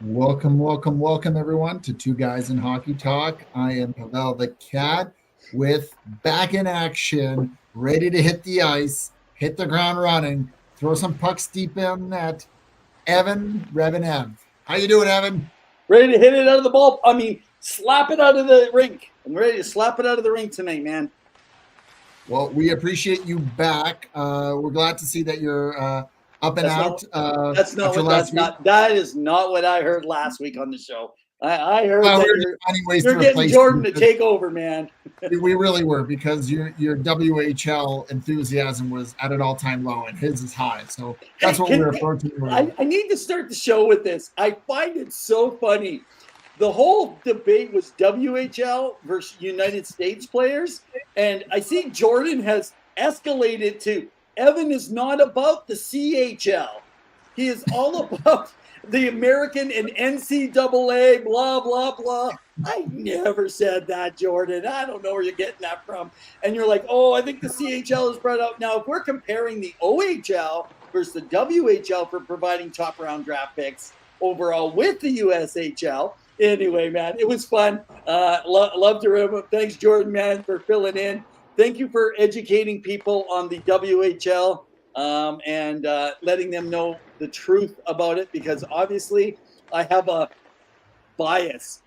Welcome, welcome, welcome, everyone, to Two Guys in Hockey Talk. I am Pawel the CAT with back in action, ready to hit the ice, hit the ground running, throw some pucks deep in net. Evan REV. How you doing, Evan? Ready to hit it out of the ball. I mean, slap it out of the rink. I'm ready to slap it out of the rink tonight, man. Well, we appreciate you back. We're glad to see that you're up and That's out not. That's not after what. last That's week. not. That is not what I heard last week on the show. I heard We that were just finding ways you're to getting replace Jordan you. to take over, man. We really were, because your WHL enthusiasm was at an all-time low and his is high. So that's what we were approaching. I need to start the show with this. I find it so funny. The whole debate was WHL versus United States players. And I see Jordan has escalated to Evan is not about the CHL. He is all about the American and NCAA, blah, blah, blah. I never said that, Jordan. I don't know where you're getting that from. And you're like, oh, I think the CHL is brought up. Now, if we're comparing the OHL versus the WHL for providing top round draft picks overall with the USHL, anyway, man, it was fun. Love to remember. Thanks, Jordan, man, for filling in. Thank you for educating people on the WHL and letting them know the truth about it, because obviously I have a bias.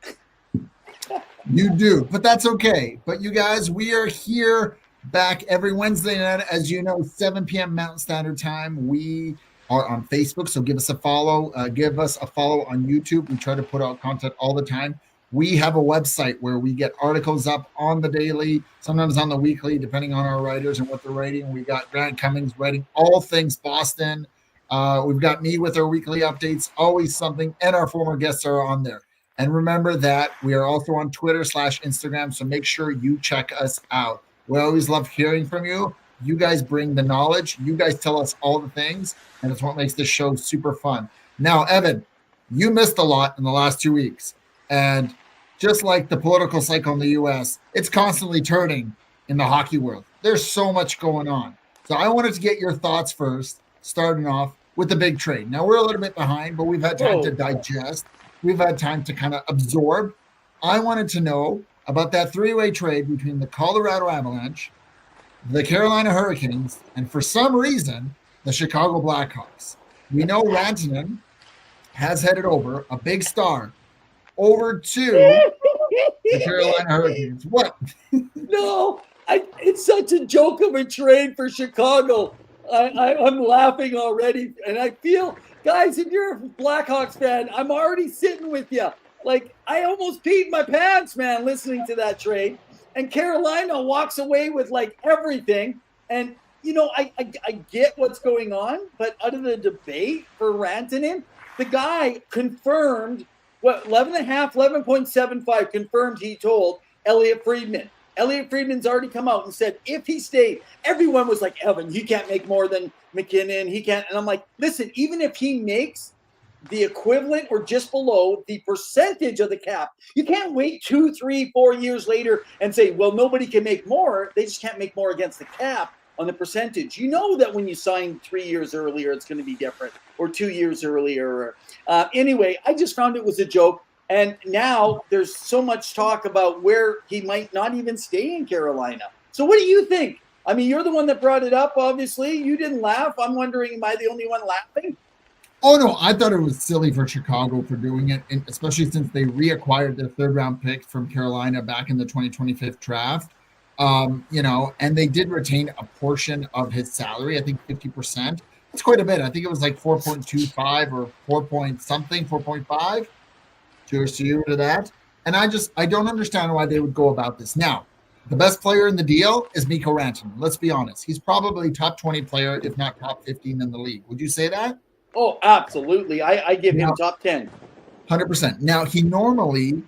You do, but that's okay. But you guys, we are here back every Wednesday night, as you know, 7 p.m. Mountain Standard Time. We are on Facebook, so give us a follow. Give us a follow on YouTube. We try to put out content all the time. We have a website where we get articles up on the daily, sometimes on the weekly, depending on our writers and what they're writing. We got Grant Cummings writing all things Boston. We've got me with our weekly updates, always something, and our former guests are on there. And remember that we are also on Twitter/Instagram, so make sure you check us out. We always love hearing from you. You guys bring the knowledge. You guys tell us all the things, and it's what makes this show super fun. Now, Evan, you missed a lot in the last 2 weeks. And just like the political cycle in the US, it's constantly turning in the hockey world. There's so much going on. So I wanted to get your thoughts first, starting off with the big trade. Now, we're a little bit behind, but we've had time to digest. We've had time to kind of absorb. I wanted to know about that three-way trade between the Colorado Avalanche, the Carolina Hurricanes, and for some reason, the Chicago Blackhawks. We know Rantanen has headed over, a big star, over to the Carolina Hurricanes. What? No, it's such a joke of a trade for Chicago. I'm laughing already, and I feel, guys, if you're a Blackhawks fan, I'm already sitting with you. Like, I almost peed my pants, man, listening to that trade. And Carolina walks away with like everything. And you know, I get what's going on, but out of the debate for Rantanen, the guy confirmed what 11.75 confirmed. He told Elliot Friedman. Elliot Friedman's already come out and said if he stayed, everyone was like, Evan, he can't make more than McKinnon. He can't. And I'm like, listen, even if he makes the equivalent or just below the percentage of the cap, you can't wait 2, 3, 4 years later and say, well, nobody can make more. They just can't make more against the cap on the percentage. You know that when you sign 3 years earlier, it's going to be different, or 2 years earlier. Anyway, I just found it was a joke. And now there's so much talk about where he might not even stay in Carolina. So what do you think? I mean, you're the one that brought it up, obviously. You didn't laugh. I'm wondering, am I the only one laughing? Oh, no, I thought it was silly for Chicago for doing it, especially since they reacquired their third-round pick from Carolina back in the 2025 draft. You know, and they did retain a portion of his salary, I think 50%. It's quite a bit. I think it was like 4.25 or 4 point something, 4.5. Cheers to you to that. And I don't understand why they would go about this. Now, the best player in the deal is Mikko Rantanen. Let's be honest. He's probably top 20 player, if not top 15 in the league. Would you say that? Oh, absolutely. I give him top 10. 100%. Now, he normally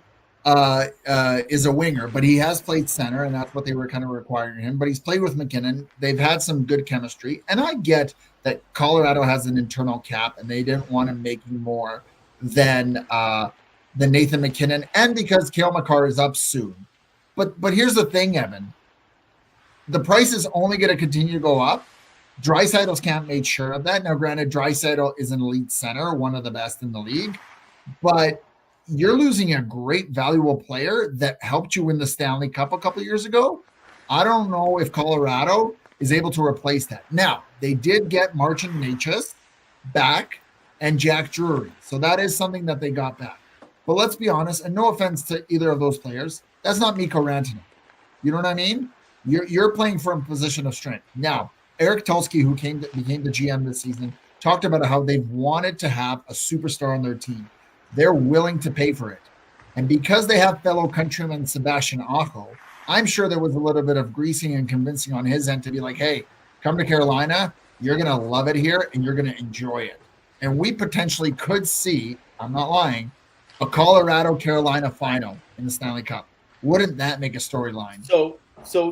is a winger, but he has played center, and that's what they were kind of requiring him. But he's played with McKinnon. They've had some good chemistry. And I get that Colorado has an internal cap, and they didn't want him making more than Nathan McKinnon, and because Cale Makar is up soon. But here's the thing, Evan. The price is only going to continue to go up. Draisaitl's camp made sure of that. Now, granted, Draisaitl is an elite center, one of the best in the league. but you're losing a great, valuable player that helped you win the Stanley Cup a couple of years ago. I don't know if Colorado is able to replace that. Now, they did get Martin Necas back and Jack Drury. So that is something that they got back. But let's be honest, and no offense to either of those players, that's not Mikko Rantanen. You know what I mean? You're playing from a position of strength. Now, Eric Tulsky, who became the GM this season, talked about how they've wanted to have a superstar on their team. They're willing to pay for it. And because they have fellow countryman Sebastian Aho, I'm sure there was a little bit of greasing and convincing on his end to be like, hey, come to Carolina. You're going to love it here and you're going to enjoy it. And we potentially could see, I'm not lying, a Colorado-Carolina final in the Stanley Cup. Wouldn't that make a storyline? So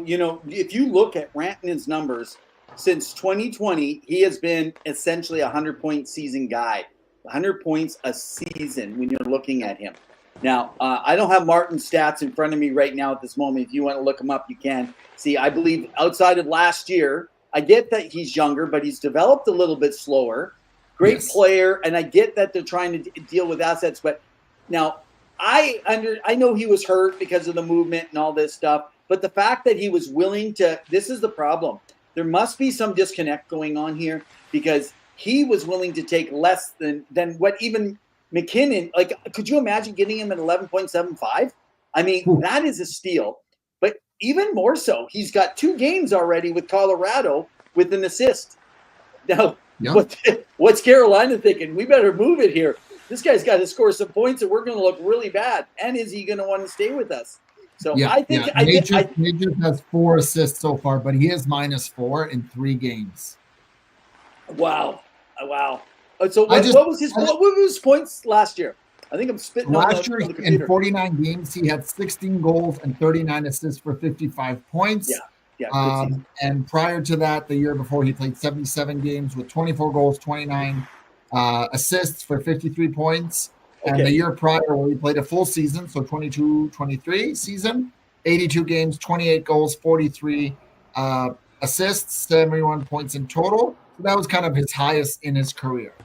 if you look at Rantanen's numbers, since 2020, he has been essentially a 100-point season guy. 100 points a season when you're looking at him. Now, I don't have Martin's stats in front of me right now at this moment. If you want to look him up, you can. See, I believe outside of last year, I get that he's younger, but he's developed a little bit slower. Great player, and I get that they're trying to deal with assets. But now, I know he was hurt because of the movement and all this stuff. But the fact that he was willing to – this is the problem. There must be some disconnect going on here because he was willing to take less than what even McKinnon – like, could you imagine getting him at 11.75? I mean, that is a steal. But even more so, he's got 2 games already with Colorado with an assist. Now, what's Carolina thinking? We better move it here. This guy's got to score some points, and we're going to look really bad. And is he going to want to stay with us? So I think Nature has 4 assists so far, but he is -4 in 3 games. Wow. So what was his points last year? I think I'm spitting last year in 49 games. He had 16 goals and 39 assists for 55 points. And prior to that, the year before, he played 77 games with 24 goals, 29 assists for 53 points. And the year prior, where he played a full season, so 22-23 season, 82 games, 28 goals, 43 assists, 71 points in total. So that was kind of his highest in his career.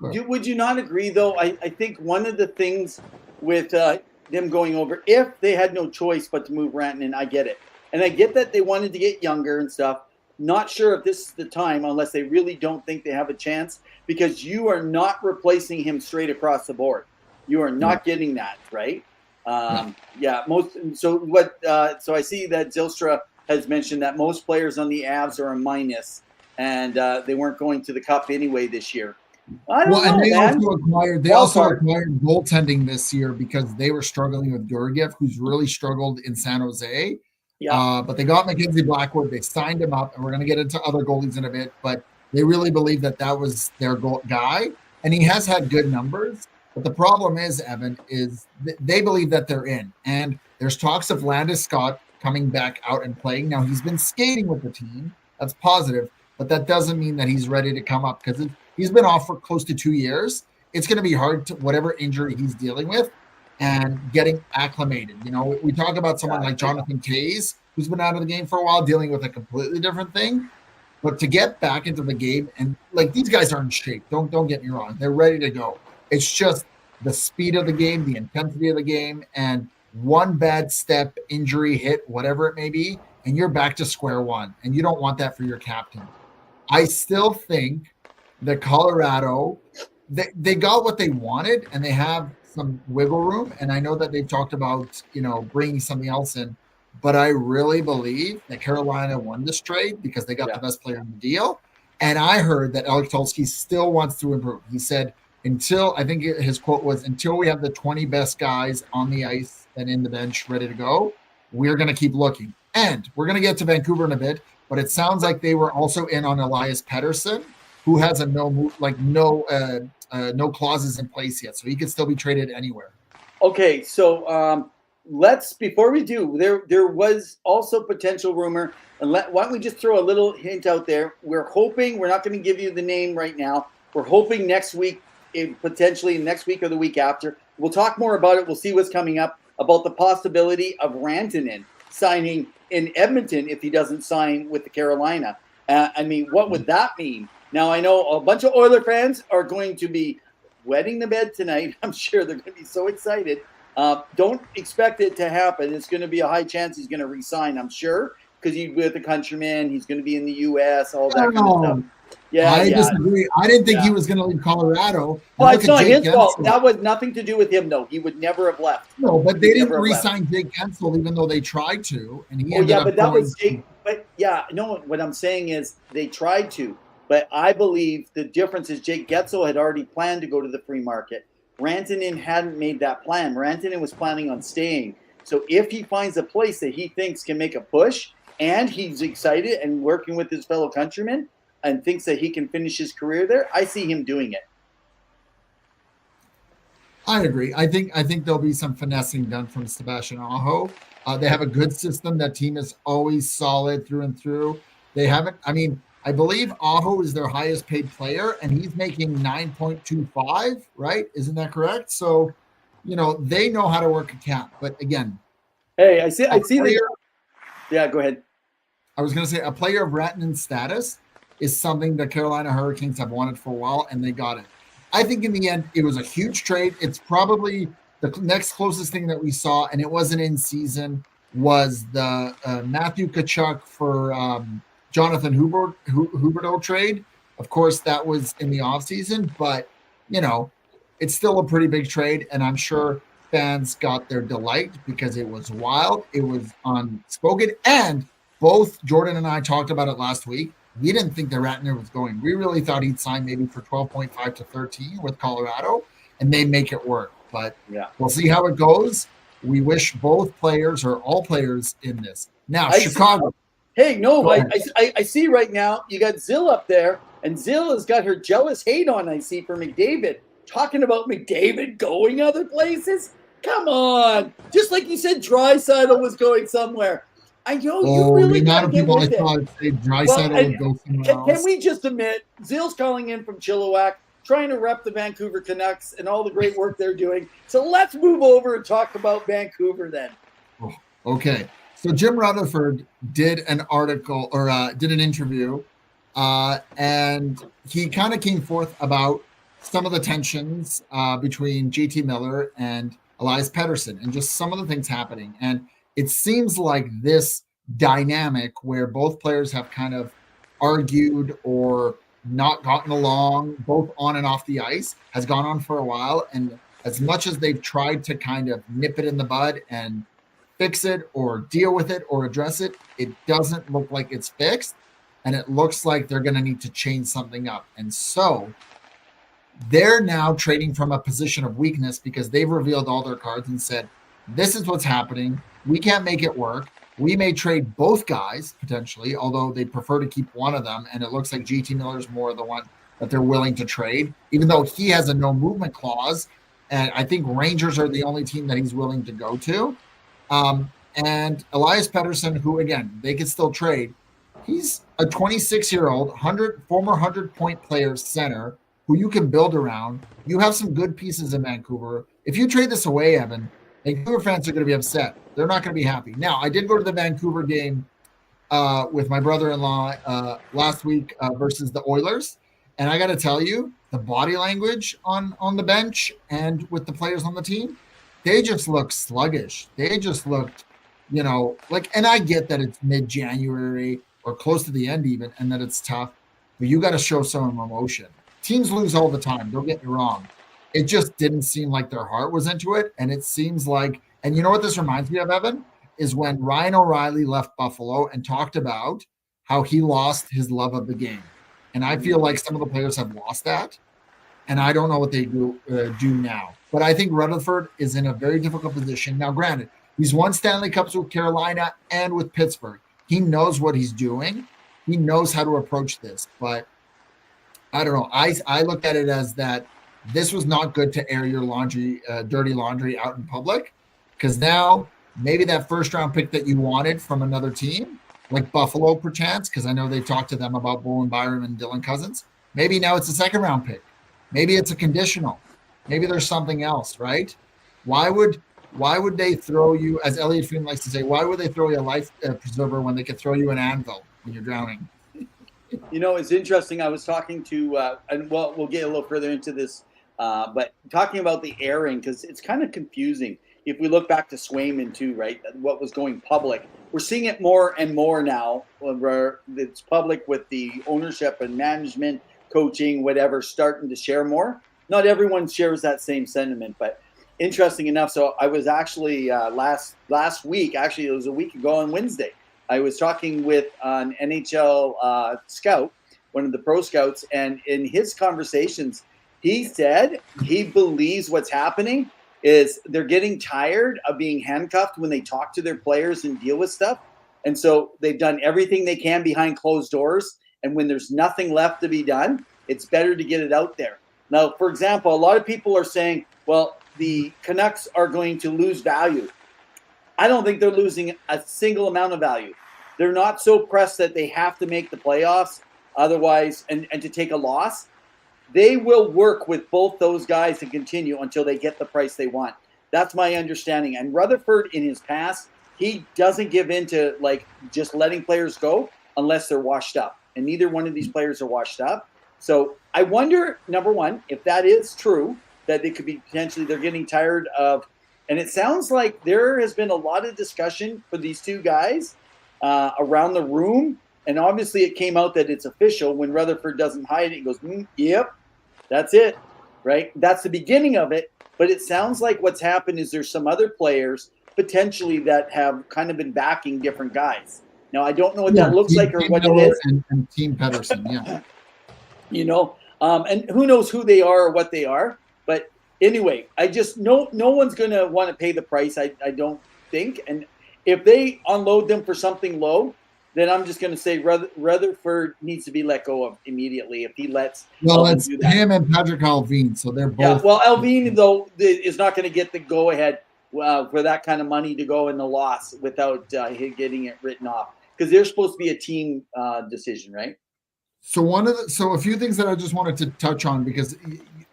Would you not agree, though? I think one of the things with them going over, if they had no choice but to move Rantanen, I get it. And I get that they wanted to get younger and stuff. Not sure if this is the time unless they really don't think they have a chance, because you are not replacing him straight across the board. You are not getting that, right? So I see that Zylstra has mentioned that most players on the Avs are a minus, and they weren't going to the Cup anyway this year. I don't know, and they also man. acquired goaltending this year because they were struggling with Georgiev, who's really struggled in San Jose. But they got Mackenzie Blackwood. They signed him up, and we're going to get into other goalies in a bit. But they really believe that was their guy, and he has had good numbers. But the problem is, Evan, is they believe that they're in. And there's talks of Landis Scott coming back out and playing. Now, he's been skating with the team. That's positive. But that doesn't mean that he's ready to come up because he's been off for close to 2 years. It's going to be hard to whatever injury he's dealing with and getting acclimated. You know, we talk about someone like Jonathan Toews, who's been out of the game for a while, dealing with a completely different thing. But to get back into the game, and like these guys are in shape. Don't get me wrong. They're ready to go. It's just the speed of the game, the intensity of the game, and one bad step, injury, hit, whatever it may be, and you're back to square one. And you don't want that for your captain. I still think that Colorado, they got what they wanted, and they have some wiggle room. And I know that they've talked about, bringing something else in. But I really believe that Carolina won this trade because they got the best player in the deal. And I heard that Alex Tulsky still wants to improve. He said, his quote was, until we have the 20 best guys on the ice and in the bench ready to go, we're going to keep looking. And we're going to get to Vancouver in a bit, but it sounds like they were also in on Elias Pettersson, who has no clauses in place yet. So he could still be traded anywhere. Okay, so before we do, there was also potential rumor, and why don't we just throw a little hint out there? We're hoping, we're not going to give you the name right now. We're hoping next week, potentially next week or the week after, we'll talk more about it. We'll see what's coming up about the possibility of Rantanen signing in Edmonton if he doesn't sign with the Carolina. What would that mean? Now, I know a bunch of Oiler fans are going to be wetting the bed tonight. I'm sure they're going to be so excited. Don't expect it to happen. It's going to be a high chance he's going to resign, I'm sure, because he's with a countryman. He's going to be in the U.S., all that kind of stuff. Yeah, I disagree. I didn't think he was going to leave Colorado. Well, it's not his fault. That was nothing to do with him, though. He would never have left. No, but they didn't re-sign Jake Guentzel, even though they tried to. And he ended up but that was Jake. But no, what I'm saying is they tried to. But I believe the difference is Jake Guentzel had already planned to go to the free market. Rantanen hadn't made that plan. Rantanen was planning on staying. So if he finds a place that he thinks can make a push, and he's excited and working with his fellow countrymen, and thinks that he can finish his career there, I see him doing it. I agree. I think there'll be some finessing done from Sebastian Aho. They have a good system. That team is always solid through and through. They haven't. I mean, I believe Aho is their highest paid player, and he's making 9.25. Right? Isn't that correct? So, they know how to work a cap. But again, hey, I see. Yeah, go ahead. I was going to say a player of Rantanen's status is something the Carolina Hurricanes have wanted for a while, and they got it. I think in the end, it was a huge trade. It's probably the next closest thing that we saw, and it wasn't in season, was the Matthew Tkachuk for Jonathan Huberdeau trade. Of course, that was in the offseason, but, it's still a pretty big trade, and I'm sure fans got their delight because it was wild. It was unspoken, and both Jordan and I talked about it last week. We didn't think that Ratner was going. We really thought he'd sign maybe for 12.5 to 13 with Colorado, and they make it work. But we'll see how it goes. We wish both players or all players in this. Now, Chicago. I see right now you got Zill up there, and Zill has got her jealous hate on, I see, for McDavid. Talking about McDavid going other places? Come on. Just like you said, Draisaitl was going somewhere. I know you really the amount of people I it. thought say Draisaitl would go somewhere else. Can we just admit, Zill's calling in from Chilliwack, trying to rep the Vancouver Canucks and all the great work they're doing. So let's move over and talk about Vancouver then. Oh, okay. So Jim Rutherford did an article or did an interview, and he kind of came forth about some of the tensions between JT Miller and Elias Pettersson and just some of the things happening. And it seems like this dynamic where both players have kind of argued or not gotten along, both on and off the ice, has gone on for a while. And as much as they've tried to kind of nip it in the bud and fix it or deal with it or address it, it doesn't look like it's fixed. And it looks like they're going to need to change something up. And so they're now trading from a position of weakness because they've revealed all their cards and said, this is what's happening. We can't make it work. We may trade both guys potentially, although they prefer to keep one of them. And it looks like JT Miller's more the one that they're willing to trade, even though he has a no movement clause. And I think Rangers are the only team that he's willing to go to. And Elias Pettersson, who again, they could still trade. He's a 26-year-old, former 100-point player center who you can build around. You have some good pieces in Vancouver. If you trade this away, Evan, Vancouver fans are going to be upset. They're not going to be happy. Now, I did go to the Vancouver game with my brother-in-law last week versus the Oilers. And I got to tell you, the body language on the bench and with the players on the team, they just look sluggish. They just looked, and I get that it's mid-January or close to the end even, and that it's tough, but you got to show some emotion. Teams lose all the time. Don't get me wrong. It just didn't seem like their heart was into it. And it seems like, and you know what this reminds me of, Evan, is when Ryan O'Reilly left Buffalo and talked about how he lost his love of the game. And I feel like some of the players have lost that. And I don't know what they do now. But I think Rutherford is in a very difficult position. Now, granted, he's won Stanley Cups with Carolina and with Pittsburgh. He knows what he's doing. He knows how to approach this. But I don't know. I looked at it as that this was not good to air your laundry, dirty laundry out in public, because now maybe that first-round pick that you wanted from another team, like Buffalo perchance, because I know they talked to them about Bowen Byram and Dylan Cousins, maybe now it's a second-round pick. Maybe it's a conditional. Maybe there's something else, right? Why would they throw you, as Elliot Freeman likes to say, why would they throw you a life preserver when they could throw you an anvil when you're drowning? It's interesting. I was talking to, and we'll get a little further into this But talking about the airing, because it's kind of confusing. If we look back to Swayman too, right? What was going public, we're seeing it more and more now. Where it's public with the ownership and management, coaching, whatever, starting to share more. Not everyone shares that same sentiment, but interesting enough. So I was actually last week. Actually, it was a week ago on Wednesday. I was talking with an NHL scout, one of the pro scouts, and in his conversations, he said he believes what's happening is they're getting tired of being handcuffed when they talk to their players and deal with stuff. And so they've done everything they can behind closed doors. And when there's nothing left to be done, it's better to get it out there. Now, for example, a lot of people are saying, well, the Canucks are going to lose value. I don't think they're losing a single amount of value. They're not so pressed that they have to make the playoffs otherwise and to take a loss. They will work with both those guys to continue until they get the price they want. That's my understanding. And Rutherford, in his past, he doesn't give in to like just letting players go unless they're washed up. And neither one of these players are washed up. So I wonder, number one, if that is true, that they could be potentially they're getting tired of. And it sounds like there has been a lot of discussion for these two guys around the room. And obviously it came out that it's official when Rutherford doesn't hide it. He goes, yep, that's it, right? That's the beginning of it. But it sounds like what's happened is there's some other players potentially that have kind of been backing different guys. Now, I don't know what that looks like or what it is. And Team Pedersen, yeah. You know, and who knows who they are or what they are. But anyway, I just no one's going to want to pay the price, I don't think. And if they unload them for something low, then I'm just going to say Rutherford needs to be let go of immediately if he lets. Well, it's him and Patrick Alvin, so they're both. Yeah, well, Alvin, though, is not going to get the go-ahead for that kind of money to go in the loss without getting it written off. Because they're supposed to be a team decision, right? So a few things that I just wanted to touch on because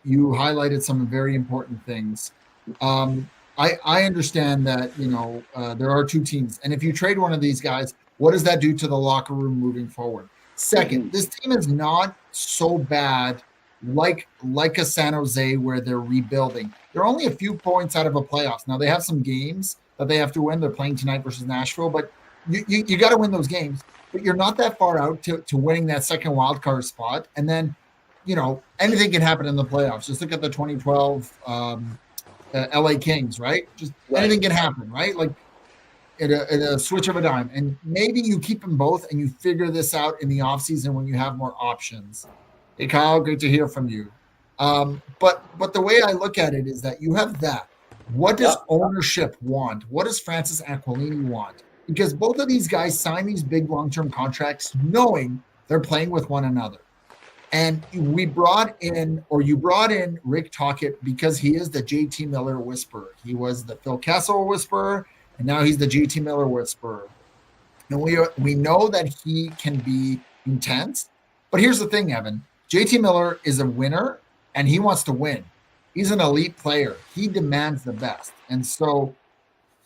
you highlighted some very important things. I understand that, there are two teams. And if you trade one of these guys, what does that do to the locker room moving forward? Second, this team is not so bad like a San Jose where they're rebuilding. They're only a few points out of a playoffs. Now, they have some games that they have to win. They're playing tonight versus Nashville, but you got to win those games. But you're not that far out to winning that second wild card spot. And then, anything can happen in the playoffs. Just look at the 2012 LA Kings, right? Anything can happen, right? Like at a switch of a dime. And maybe you keep them both and you figure this out in the offseason when you have more options. Hey, Kyle, great to hear from you. But the way I look at it is that you have that. What does ownership want? What does Francis Aquilini want? Because both of these guys sign these big long-term contracts knowing they're playing with one another. And you brought in Rick Tocchet because he is the JT Miller whisperer. He was the Phil Kessel whisperer, and now he's the JT Miller whisperer. And we know that he can be intense. But here's the thing, Evan. JT Miller is a winner, and he wants to win. He's an elite player. He demands the best. And so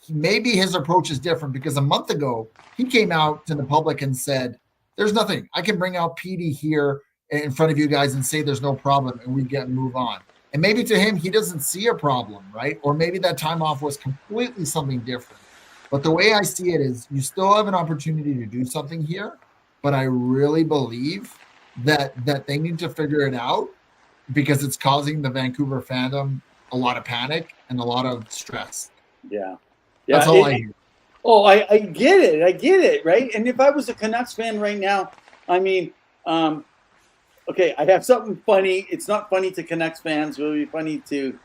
maybe his approach is different because a month ago, he came out to the public and said, there's nothing. I can bring out Petey here in front of you guys and say there's no problem and we get move on. And maybe to him, he doesn't see a problem, right? Or maybe that time off was completely something different. But the way I see it is you still have an opportunity to do something here, but I really believe that they need to figure it out because it's causing the Vancouver fandom a lot of panic and a lot of stress. Yeah. That's all I hear. Oh, I get it. I get it, right? And if I was a Canucks fan right now, I mean, okay, I have something funny. It's not funny to Canucks fans. It will be funny to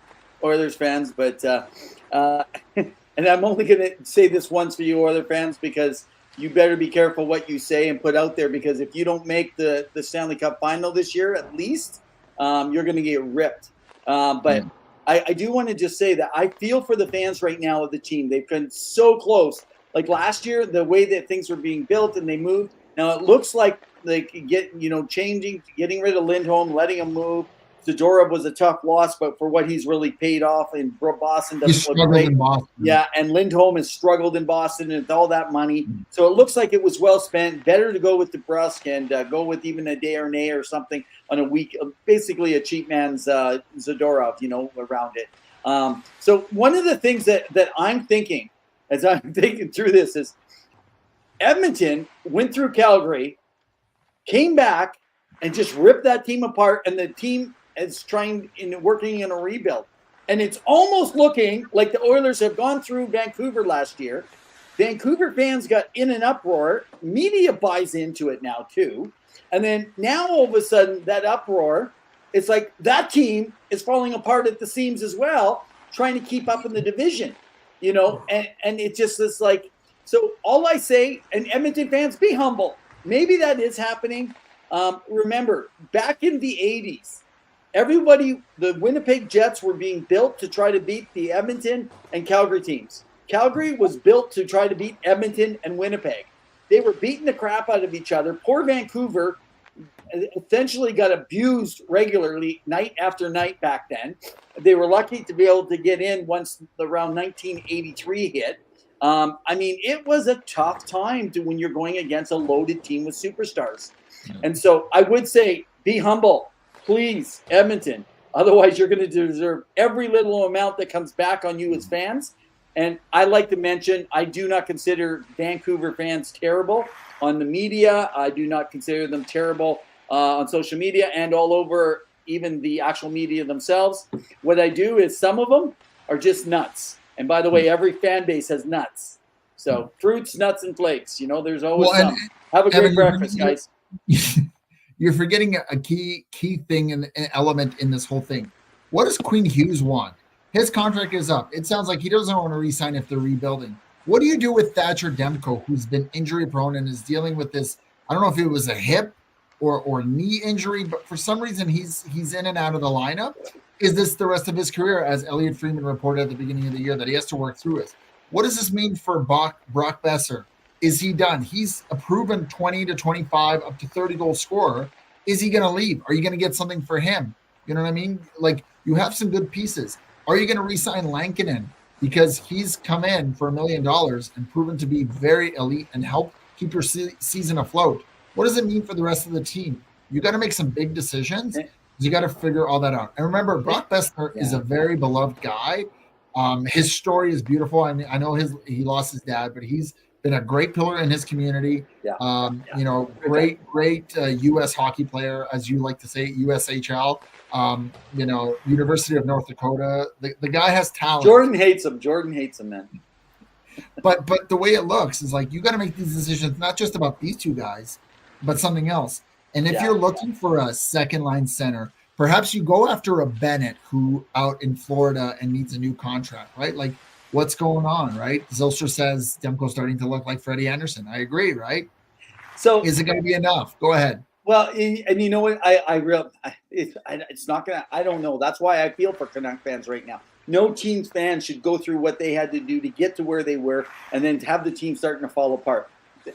Oilers fans, but and I'm only going to say this once for you Oilers fans because you better be careful what you say and put out there because if you don't make the Stanley Cup final this year, at least, you're going to get ripped. But I do want to just say that I feel for the fans right now of the team. They've been so close. Like last year, the way that things were being built and they moved. Now it looks like they could get, changing, getting rid of Lindholm, letting him move, Zadorov was a tough loss, but for what he's really paid off in Boston, He doesn't look struggled great. in Boston. Yeah, and Lindholm has struggled in Boston with all that money. So it looks like it was well spent. Better to go with DeBrusque and go with even a Desharnais or something on a week, basically a cheap man's Zadorov, around it. So one of the things that I'm thinking as I'm thinking through this is Edmonton went through Calgary, came back, and just ripped that team apart, and the team is working in a rebuild. And it's almost looking like the Oilers have gone through Vancouver last year. Vancouver fans got in an uproar. Media buys into it now too. And then now all of a sudden that uproar, it's like that team is falling apart at the seams as well, trying to keep up in the division, and it just is like, so all I say, and Edmonton fans, be humble. Maybe that is happening. Remember, back in the 80s, the Winnipeg Jets were being built to try to beat the Edmonton and Calgary teams. Calgary was built to try to beat Edmonton and Winnipeg. They were beating the crap out of each other. Poor Vancouver essentially got abused regularly night after night back then. They were lucky to be able to get in once around 1983 hit. It was a tough time when you're going against a loaded team with superstars. And so I would say, be humble, please, Edmonton. Otherwise, you're going to deserve every little amount that comes back on you as fans. And I like to mention, I do not consider Vancouver fans terrible on the media. I do not consider them terrible on social media and all over, even the actual media themselves. What I do is some of them are just nuts. And by the way, every fan base has nuts. So fruits, nuts, and flakes. There's always some. Have a great breakfast, guys. You're forgetting a key thing and element in this whole thing. What does Quinn Hughes want? His contract is up. It sounds like he doesn't want to re-sign if they're rebuilding. What do you do with Thatcher Demko, who's been injury prone and is dealing with this? I don't know if it was a hip or knee injury, but for some reason he's in and out of the lineup. Is this the rest of his career, as Elliot Friedman reported at the beginning of the year, that he has to work through it? What does this mean for Brock Besser? Is he done? He's a proven 20 to 25, up to 30 goal scorer. Is he going to leave? Are you going to get something for him? You know what I mean? Like, you have some good pieces. Are you going to re-sign Lankinen? Because he's come in for $1 million and proven to be very elite and help keep your season afloat. What does it mean for the rest of the team? You got to make some big decisions. You got to figure all that out. And remember, Brock Besser is a very beloved guy. His story is beautiful. I mean, I know he lost his dad, but he's been a great pillar in his community. Great U.S. hockey player, as you like to say, USHL. University of North Dakota. The guy has talent. Jordan hates him, man. But the way it looks is like you got to make these decisions, not just about these two guys, but something else. And if you're looking for a second line center, perhaps you go after a Bennett who out in Florida and needs a new contract, right? Like, what's going on, right? Zylstra says Demko's starting to look like Freddie Anderson. I agree, right? So is it going to be enough? Go ahead. Well, and you know what? It's not going to – I don't know. That's why I feel for Canuck fans right now. No team fans should go through what they had to do to get to where they were and then have the team starting to fall apart.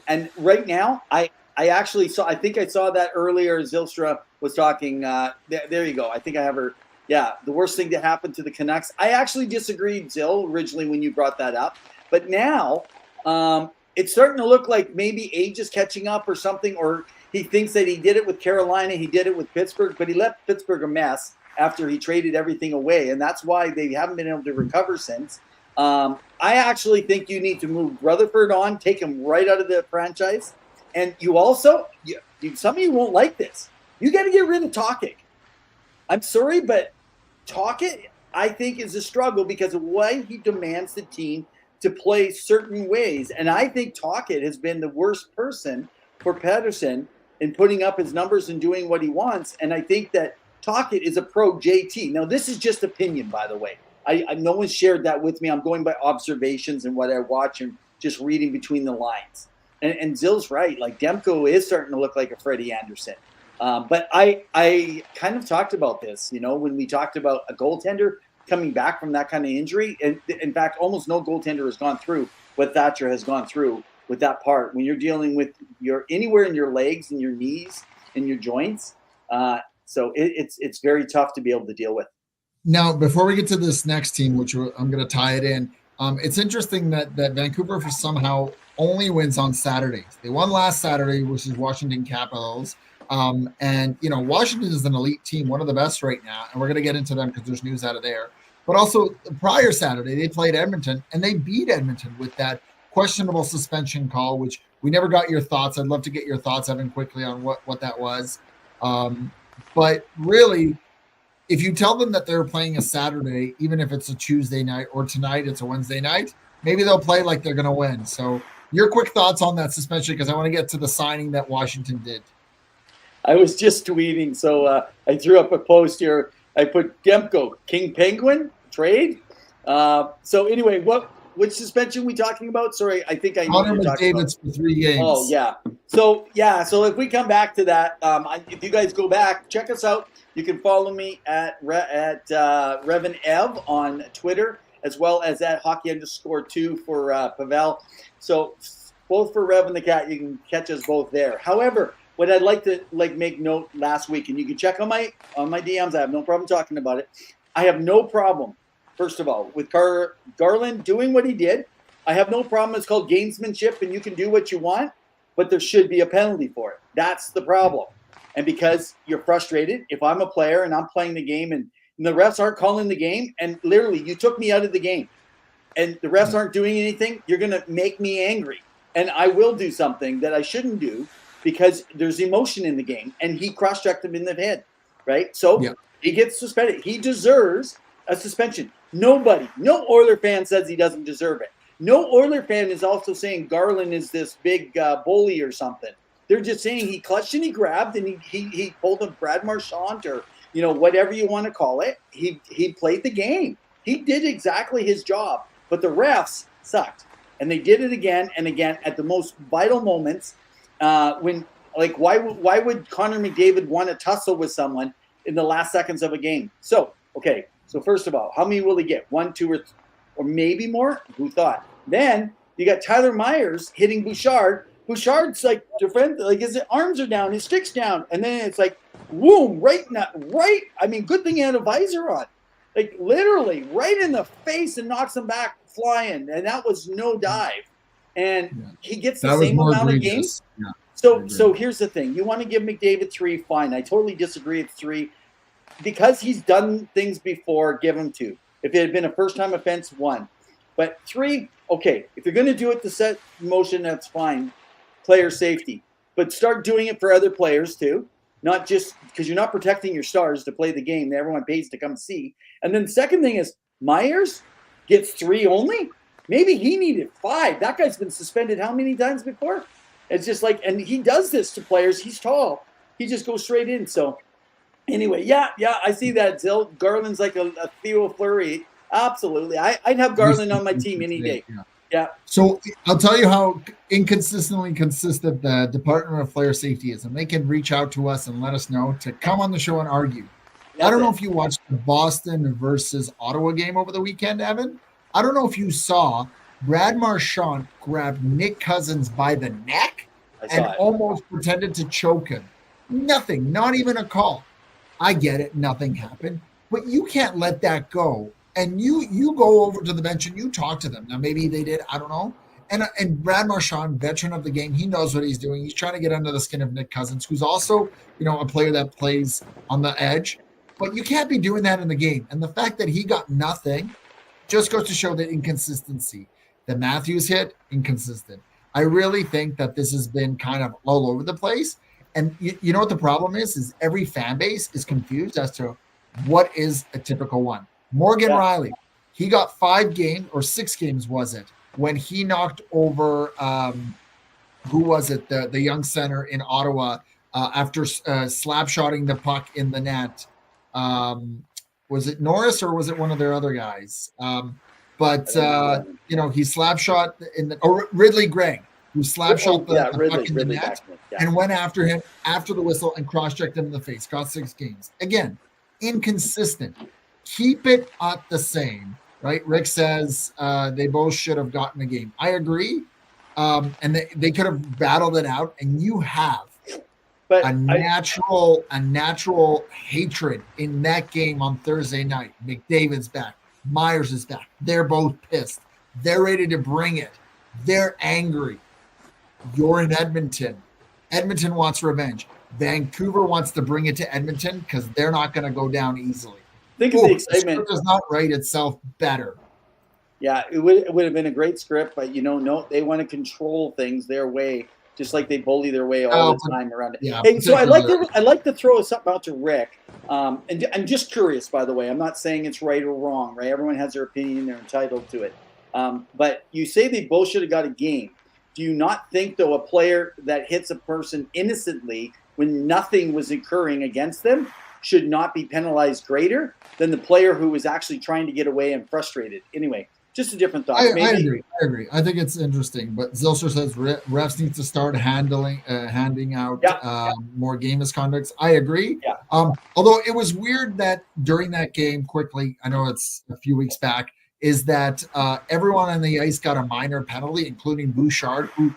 And right now, I actually saw – I think I saw that earlier. Zylstra was talking there you go. I think I have her – yeah, the worst thing to happen to the Canucks. I actually disagreed, Zill, originally when you brought that up. But now it's starting to look like maybe age is catching up or something, or – he thinks that he did it with Carolina, he did it with Pittsburgh, but he left Pittsburgh a mess after he traded everything away, and that's why they haven't been able to recover since. I actually think you need to move Rutherford on, take him right out of the franchise, and you also, some of you won't like this, you got to get rid of Tocchet. I'm sorry, but Tocchet, I think, is a struggle because of why he demands the team to play certain ways, and I think Tocchet has been the worst person for Pettersson in putting up his numbers and doing what he wants. And I think that Tocchet is a pro JT. Now, this is just opinion, by the way. No one shared that with me. I'm going by observations and what I watch and just reading between the lines. And Zill's right. Like, Demko is starting to look like a Freddie Anderson. But I kind of talked about this, when we talked about a goaltender coming back from that kind of injury. And in fact, almost no goaltender has gone through what Thatcher has gone through with that part. When you're dealing with anywhere in your legs and your knees and your joints, So it's very tough to be able to deal with. Now, before we get to this next team, which I'm going to tie it in, it's interesting that Vancouver somehow only wins on Saturdays. They won last Saturday, which is Washington Capitals. And, Washington is an elite team, one of the best right now. And we're going to get into them because there's news out of there. But also, the prior Saturday, they played Edmonton, and they beat Edmonton with that questionable suspension call, which we never got your thoughts. I'd love to get your thoughts, Evan, quickly on what that was. But really, if you tell them that they're playing a Saturday, even if it's a Tuesday night, or tonight it's a Wednesday night, maybe they'll play like they're going to win. So your quick thoughts on that suspension, because I want to get to the signing that Washington did. I was just tweeting, so I threw up a post here. I put Demko, King Penguin, trade. So anyway, which suspension we talking about? Sorry, I think I know Connor McDavid's for 3 games. Oh, yeah. So if we come back to that, if you guys go back, check us out. You can follow me at REV on Twitter, as well as at hockey_2 for Pawel. So both for Rev and the Cat, you can catch us both there. However, what I'd like to make note last week, and you can check on my DMs. I have no problem talking about it. I have no problem, first of all, with Garland doing what he did. I have no problem. It's called gamesmanship, and you can do what you want, but there should be a penalty for it. That's the problem. And because you're frustrated, if I'm a player and I'm playing the game and the refs aren't calling the game, and literally you took me out of the game and the refs aren't doing anything, you're going to make me angry. And I will do something that I shouldn't do because there's emotion in the game, and he cross-checked him in the head, right? So he gets suspended. He deserves a suspension. No Oiler fan says he doesn't deserve it. No Oiler fan is also saying Garland is this big bully or something. They're just saying he clutched and he grabbed and he pulled a Brad Marchand or whatever you want to call it. He played the game. He did exactly his job. But the refs sucked, and they did it again and again at the most vital moments. When why would Connor McDavid want to tussle with someone in the last seconds of a game? So first of all, how many will he get? 1, 2, or maybe more? Who thought? Then you got Tyler Myers hitting Bouchard. Bouchard's his arms are down, his stick's down, and then it's like, boom, right. I mean, good thing he had a visor on, literally right in the face, and knocks him back flying, and that was no dive, and he gets the same amount of games. Yeah. So here's the thing: you want to give McDavid 3, fine. I totally disagree. It's 3 because he's done things before. Give him 2. If it had been a first-time offense, 1, but 3. Okay, if you're going to do it to set motion, that's fine. Player safety, but start doing it for other players too, not just because you're not protecting your stars to play the game that everyone pays to come see. And then the second thing is Myers gets 3 only. Maybe he needed 5. That guy's been suspended how many times before? It's just and he does this to players. He's tall. He just goes straight in. So anyway, yeah, I see that. Zill Garland's like a Theo Fleury. Absolutely. I'd have Garland on my team any day. Yeah. So I'll tell you how inconsistently consistent the Department of Player Safety is, and they can reach out to us and let us know to come on the show and argue. I don't know if you watched the Boston versus Ottawa game over the weekend, Evan. I don't know if you saw Brad Marchand grab Nick Cousins by the neck and almost pretended to choke him. Nothing, not even a call. I get it, nothing happened, but you can't let that go. And you go over to the bench and you talk to them. Now, maybe they did. I don't know. And Brad Marchand, veteran of the game, he knows what he's doing. He's trying to get under the skin of Nick Cousins, who's also, a player that plays on the edge. But you can't be doing that in the game. And the fact that he got nothing just goes to show the inconsistency. The Matthews hit, inconsistent. I really think that this has been kind of all over the place. And you know what the problem is every fan base is confused as to what is a typical one. Morgan Riley, he got 5 games or 6 games, was it, when he knocked over, who was it, the young center in Ottawa after slap-shotting the puck in the net. Was it Norris or was it one of their other guys? He slap-shot Ridley Gregg, who slap-shot the puck in the net and went after him after the whistle and cross-checked him in the face. Got 6 games. Again, inconsistent. Keep it at the same, right? Rick says they both should have gotten a game. I agree. And they could have battled it out, and you have. But a natural hatred in that game on Thursday night. McDavid's back. Myers is back. They're both pissed. They're ready to bring it. They're angry. You're in Edmonton. Edmonton wants revenge. Vancouver wants to bring it to Edmonton because they're not going to go down easily. Think of the excitement. The script does not write itself better. Yeah, it would have been a great script, but no, they want to control things their way, just like they bully their way all the time around it. Yeah, hey, so I'd like to throw something out to Rick. And I'm just curious, by the way. I'm not saying it's right or wrong, right? Everyone has their opinion; they're entitled to it. But you say they both should have got a game. Do you not think, though, a player that hits a person innocently when nothing was occurring against them should not be penalized greater than the player who was actually trying to get away and frustrated? Anyway, just a different thought. I agree. I think it's interesting. But Zilcher says refs need to start handing out more game misconducts. I agree. Yeah. Although it was weird that during that game, quickly, I know it's a few weeks back, is that everyone on the ice got a minor penalty, including Bouchard, who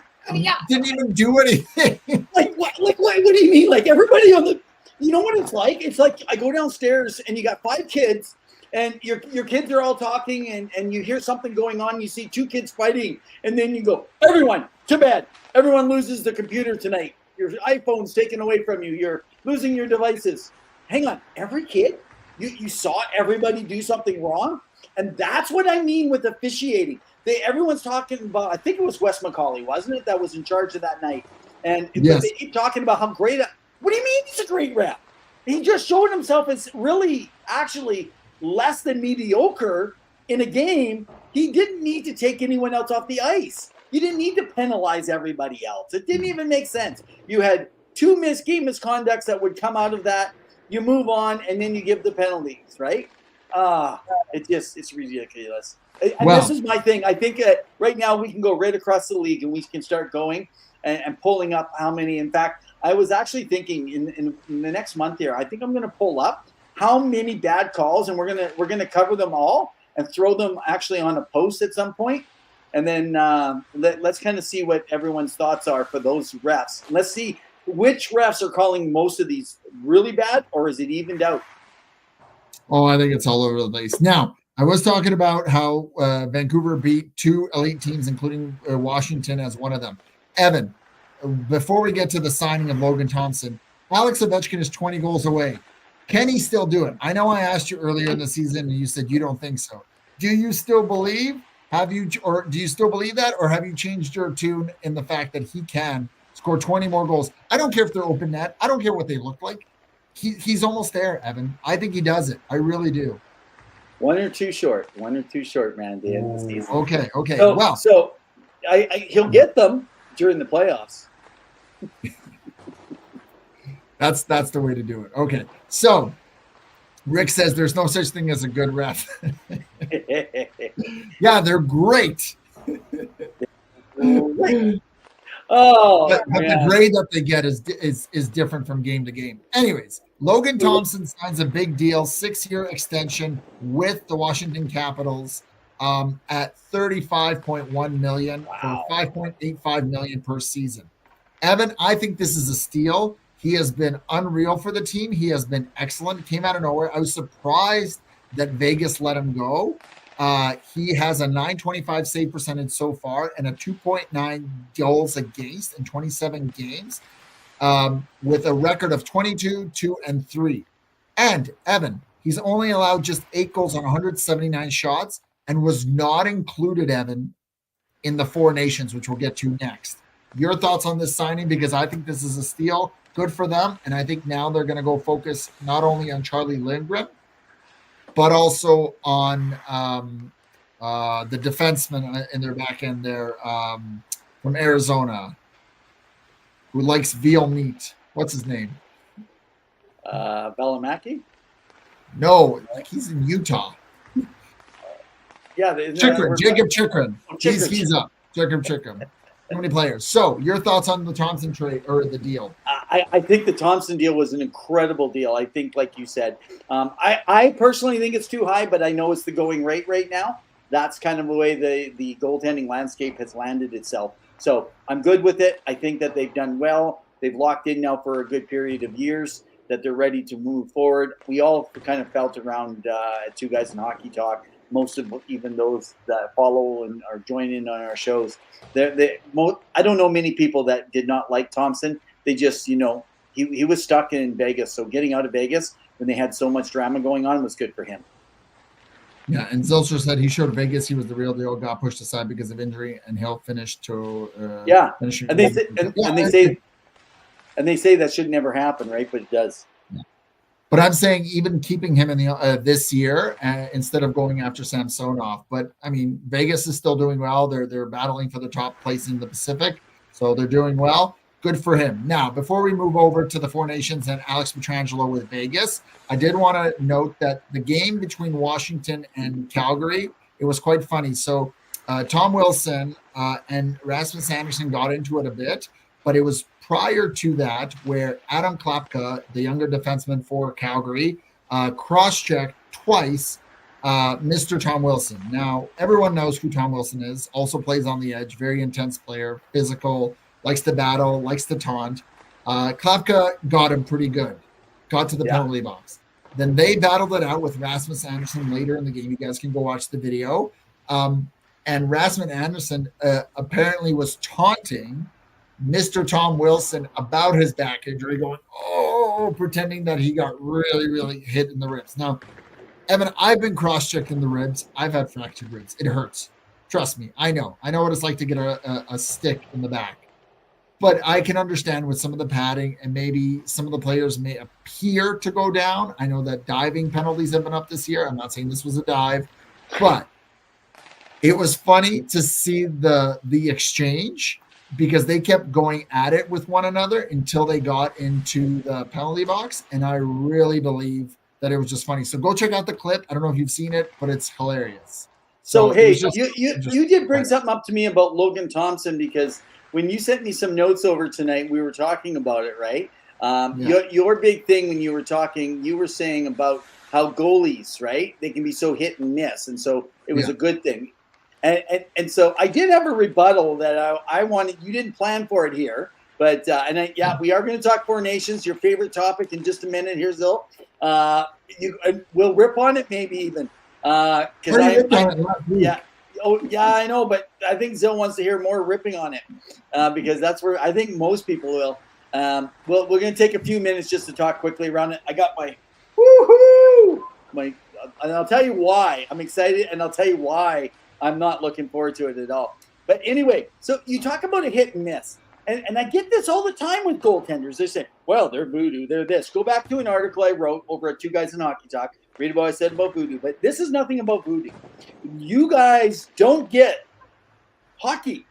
didn't even do anything. What do you mean? Like everybody on the, you know what it's like? It's like I go downstairs and you got 5 kids and your kids are all talking and you hear something going on. You see 2 kids fighting and then you go, everyone to bed. Everyone loses the computer tonight. Your iPhone's taken away from you. You're losing your devices. Hang on. Every kid? You saw everybody do something wrong? And that's what I mean with officiating. Everyone's talking about, I think it was Wes McCauley, wasn't it, that was in charge of that night? And yes. They keep talking about how great. What do you mean he's a great ref? He just showed himself as really actually less than mediocre in a game. He didn't need to take anyone else off the ice. You didn't need to penalize everybody else. It didn't even make sense. You had 2 game misconducts that would come out of that. You move on, and then you give the penalties, right? It's ridiculous. And this is my thing. I think right now we can go right across the league and we can start going and pulling up how many. In fact, I was actually thinking in the next month here, I think I'm going to pull up how many bad calls, and we're gonna cover them all and throw them actually on a post at some point. And then let's kind of see what everyone's thoughts are for those refs. Let's see which refs are calling most of these really bad, or is it evened out? Oh, I think it's all over the place. Now, I was talking about how Vancouver beat 2 elite teams, including Washington as one of them. Evan, before we get to the signing of Logan Thompson, Alex Ovechkin is 20 goals away. Can he still do it? I know I asked you earlier in the season, and you said you don't think so. Do you still believe? Do you still believe that, or have you changed your tune in the fact that he can score 20 more goals? I don't care if they're open net. I don't care what they look like. He's almost there, Evan. I think he does it. I really do. 1 or 2 short, man, at the end of the season. Okay. So he'll get them during the playoffs. That's the way to do it. Okay. So Rick says there's no such thing as a good ref. Yeah, they're great. But the grade that they get is different from game to game. Anyways, Logan Thompson signs a big deal, 6-year extension with the Washington Capitals at $35.1 million for $5.85 million per season. Evan, I think this is a steal. He has been unreal for the team. He has been excellent. Came out of nowhere. I was surprised that Vegas let him go. He has a .925 save percentage so far and a 2.9 goals against in 27 games, with a record of 22, 2, and 3. And Evan, he's only allowed just 8 goals on 179 shots and was not included, Evan, in the 4 nations, which we'll get to next. Your thoughts on this signing? Because I think this is a steal. Good for them. And I think now they're going to go focus not only on Charlie Lindgren, but also on the defenseman in their back end there from Arizona, who likes veal meat. What's his name? Valimaki? No, he's in Utah. Yeah, Jacob Chikrin. He's up. Jacob Chikrin. How many players? So, your thoughts on the Thompson trade or the deal? I think the Thompson deal was an incredible deal. I think, like you said, I personally think it's too high, but I know it's the going rate right now. That's kind of the way the goaltending landscape has landed itself. So I'm good with it. I think that they've done well. They've locked in now for a good period of years that they're ready to move forward. We all kind of felt around at Two Guys in Hockey Talk, most of even those that follow and are joining on our shows. I don't know many people that did not like Thompson. They just, he was stuck in Vegas. So getting out of Vegas when they had so much drama going on was good for him. Yeah, and Zilcher said he showed Vegas he was the real deal, got pushed aside because of injury, and he'll finish to finish. And they say that should never happen, right? But it does. Yeah. But I'm saying even keeping him in the this year instead of going after Samsonov. But I mean, Vegas is still doing well. They're battling for the top place in the Pacific, so they're doing well. Good for him. Now, before we move over to the Four Nations and Alex Pietrangelo with Vegas, I did want to note that the game between Washington and Calgary, it was quite funny. So Tom Wilson and Rasmus Andersson got into it a bit, but it was prior to that where Adam Klapka, the younger defenseman for Calgary, cross-checked twice Mr. Tom Wilson. Now, everyone knows who Tom Wilson is, also plays on the edge, very intense player, physical, likes to battle, likes to taunt. Klapka got him pretty good, got to the penalty box. Then they battled it out with Rasmus Andersson later in the game. You guys can go watch the video. And Rasmus Andersson apparently was taunting Mr. Tom Wilson about his back injury, going, pretending that he got really, really hit in the ribs. Now, Evan, I've been cross-checked in the ribs. I've had fractured ribs. It hurts. Trust me. I know what it's like to get a stick in the back. But I can understand with some of the padding and maybe some of the players may appear to go down. I know that diving penalties have been up this year. I'm not saying this was a dive, but it was funny to see the exchange because they kept going at it with one another until they got into the penalty box. And I really believe that it was just funny. So go check out the clip. I don't know if you've seen it, but it's hilarious. So hey, you did bring something up to me about Logan Thompson because when you sent me some notes over tonight, we were talking about it, right? Your big thing when you were talking, you were saying about how goalies, right? They can be so hit and miss. And so it was a good thing. And so I did have a rebuttal that I wanted. You didn't plan for it here. But, we are going to talk Four Nations, your favorite topic, in just a minute. Here's Zil. We'll rip on it maybe even. I know, but I think Zil wants to hear more ripping on it because that's where I think most people will. Well, we're going to take a few minutes just to talk quickly around it. I got my woohoo, and I'll tell you why I'm excited, and I'll tell you why I'm not looking forward to it at all. But anyway, so you talk about a hit and miss, and I get this all the time with goaltenders. They say, well, they're voodoo, they're this. Go back to an article I wrote over at Two Guys in Hockey Talk. Read about what I said about voodoo, but this is nothing about voodoo. You guys don't get hockey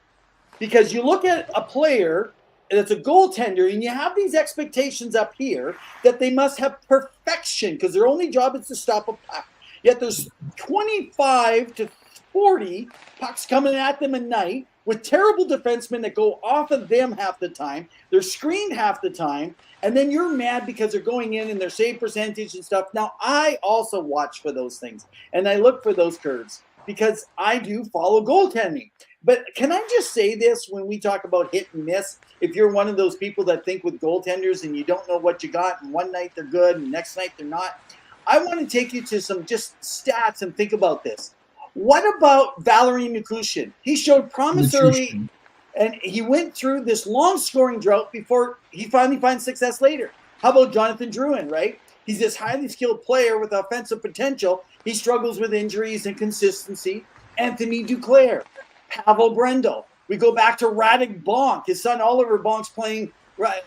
because you look at a player that's a goaltender and you have these expectations up here that they must have perfection because their only job is to stop a puck. Yet there's 25 to 40 pucks coming at them a night with terrible defensemen that go off of them half the time. They're screened half the time. And then you're mad because they're going in and their save percentage and stuff. Now, I also watch for those things. And I look for those curves because I do follow goaltending. But can I just say this when we talk about hit and miss? If you're one of those people that think with goaltenders and you don't know what you got, and one night they're good and next night they're not, I want to take you to some just stats and think about this. What about Valerie Nikushin? He showed promise early, and he went through this long scoring drought before he finally finds success later. How about Jonathan Drouin, right? He's this highly skilled player with offensive potential. He struggles with injuries and consistency. Anthony Duclair, Pavel Brendel. We go back to Radek Bonk, his son Oliver Bonk's playing,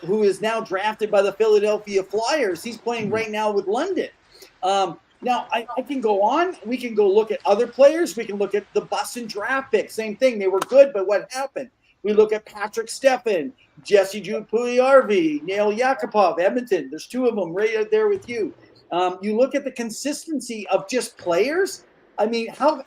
who is now drafted by the Philadelphia Flyers. He's playing right now with London. Now, I can go on. We can go look at other players. We can look at the Boston draft pick. Same thing. They were good, but what happened? We look at Patrick Steffen, Jesse Pugliarvi, Neil Yakupov, Edmonton. There's two of them right out there with you. You look at the consistency of just players. I mean, how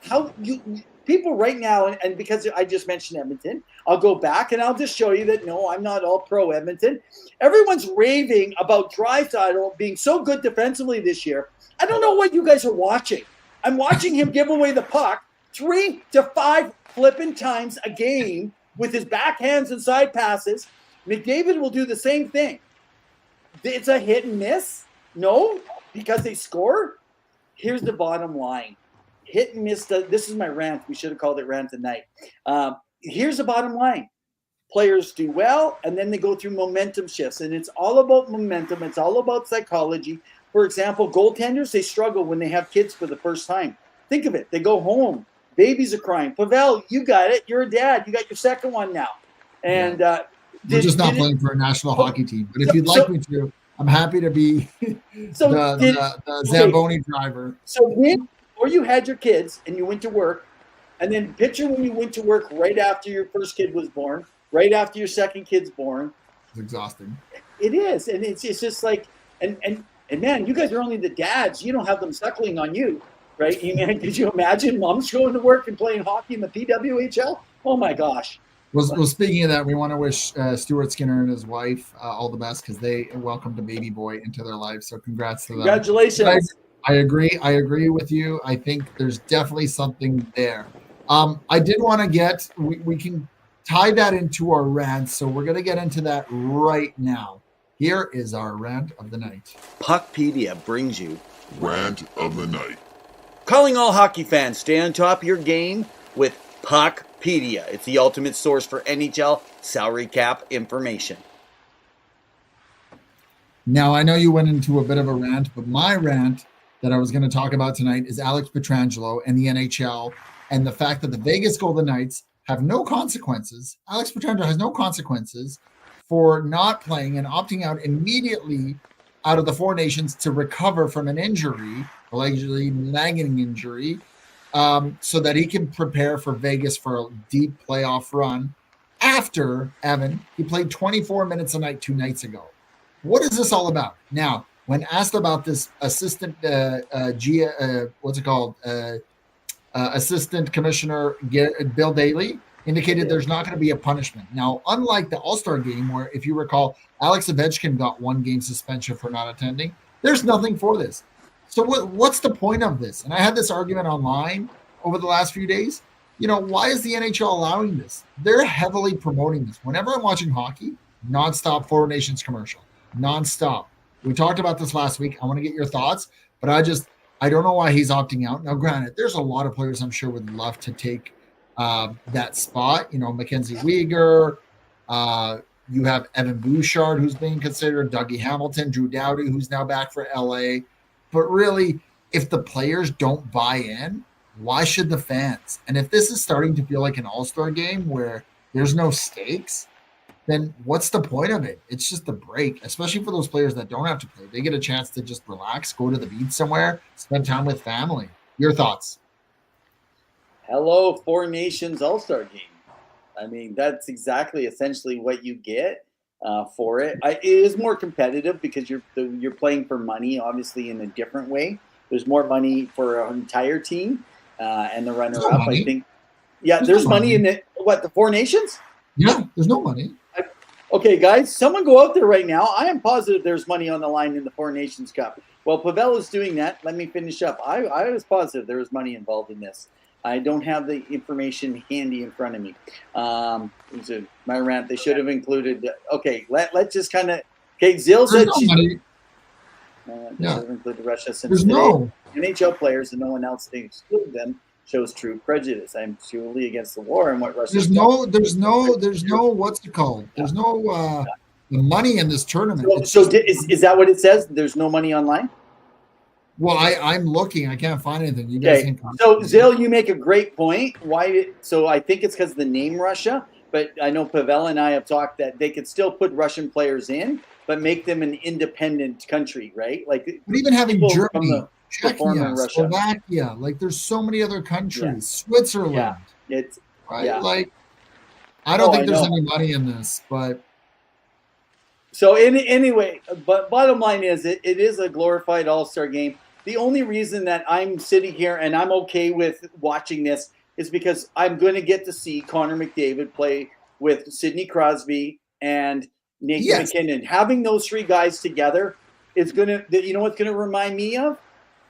people right now, and because I just mentioned Edmonton, I'll go back and I'll just show you that, no, I'm not all pro Edmonton. Everyone's raving about Draisaitl being so good defensively this year. I don't know what you guys are watching. I'm watching him give away the puck 3 to 5 flipping times a game with his backhands and side passes. McDavid will do the same thing. It's a hit and miss. No, because they score. Here's the bottom line. Hit and miss. This is my rant. We should have called it Rant of the Night. Here's the bottom line. Players do well, and then they go through momentum shifts. And it's all about momentum. It's all about psychology. For example, goaltenders, they struggle when they have kids for the first time. Think of it. They go home. Babies are crying. Pawel, you got it. You're a dad. You got your second one now. And we're just not playing for a national hockey team. But if you'd like me to, I'm happy to be the Zamboni driver. So before you had your kids and you went to work, and then picture when you went to work right after your first kid was born, right after your second kid's born. It's exhausting. It is. And it's just like, and man, you guys are only the dads. You don't have them suckling on you, right? Could you imagine mom's going to work and playing hockey in the PWHL? Oh my gosh. Well, speaking of that, we want to wish Stuart Skinner and his wife all the best because they welcomed a baby boy into their life. So congrats to them. Congratulations. I agree with you. I think there's definitely something there. I did want to get, we can tie that into our rant. So we're going to get into that right now. Here is our rant of the night. Puckpedia brings you Rant of the Night. Calling all hockey fans, stay on top of your game with Puckpedia. It's the ultimate source for NHL salary cap information. Now, I know you went into a bit of a rant, but my rant that I was going to talk about tonight is Alex Pietrangelo and the NHL and the fact that the Vegas Golden Knights have no consequences. Alex Pietrangelo has no consequences for not playing and opting out immediately out of the Four Nations to recover from an injury, allegedly nagging injury, so that he can prepare for Vegas for a deep playoff run after, Evan, he played 24 minutes a night 2 nights ago. What is this all about? Now, when asked about this assistant, assistant commissioner Bill Daly indicated there's not going to be a punishment. Now, unlike the All-Star game, where if you recall, Alex Ovechkin got 1 game suspension for not attending, there's nothing for this. So what's the point of this? And I had this argument online over the last few days. Why is the NHL allowing this? They're heavily promoting this. Whenever I'm watching hockey, nonstop Four Nations commercial, nonstop. We talked about this last week. I want to get your thoughts, but I don't know why he's opting out. Now, granted, there's a lot of players I'm sure would love to take that spot. Mackenzie Weegar. You have Evan Bouchard, who's being considered, Dougie Hamilton, Drew Doughty, who's now back for LA. But really, if the players don't buy in, why should the fans? And if this is starting to feel like an all-star game where there's no stakes, then what's the point of it? It's just a break, especially for those players that don't have to play. They get a chance to just relax, go to the beach somewhere, spend time with family. Your thoughts? Hello, Four Nations All-Star game. That's exactly essentially what you get for it. It is more competitive because you're playing for money, obviously in a different way. There's more money for an entire team and the runner-up. I think. Yeah, there's money in it. What, the Four Nations? Yeah, there's no money. Okay, guys, someone go out there right now. I am positive there's money on the line in the Four Nations Cup. While Pawel is doing that, let me finish up. I was positive there was money involved in this. I don't have the information handy in front of me. My rant, they should have included. Okay, let's just kind of. Okay, Zill said she should have included Russia since today. NHL players and no one else they exclude them shows true prejudice. I'm truly against the war and what Russia. There's no what's it called? There's no money in this tournament. Is that what it says? There's no money online? Well, I'm looking. I can't find anything. You guys can. So, Zill, you make a great point. So I think it's because of the name Russia, but I know Pawel and I have talked that they could still put Russian players in, but make them an independent country, right? Like, but even having Germany, Czechia, Slovakia, like there's so many other countries, Switzerland. Yeah. Like, I don't think there's any money in this, but. So anyway, but bottom line is it is a glorified all-star game. The only reason that I'm sitting here and I'm okay with watching this is because I'm going to get to see Connor McDavid play with Sidney Crosby and Nathan McKinnon. Having those 3 guys together is going to, you know what's going to remind me of?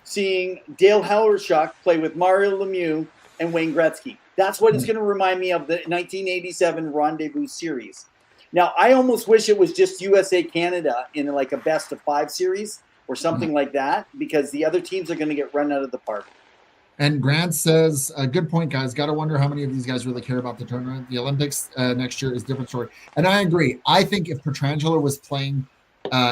Seeing Dale Hallershock play with Mario Lemieux and Wayne Gretzky. That's what it's going to remind me of, the 1987 Rendezvous series. Now, I almost wish it was just USA Canada in like a best of 5 series or something like that, because the other teams are going to get run out of the park. And Grant says, a good point, guys. Got to wonder how many of these guys really care about the tournament. The Olympics next year is a different story. And I agree. I think if Pietrangelo was playing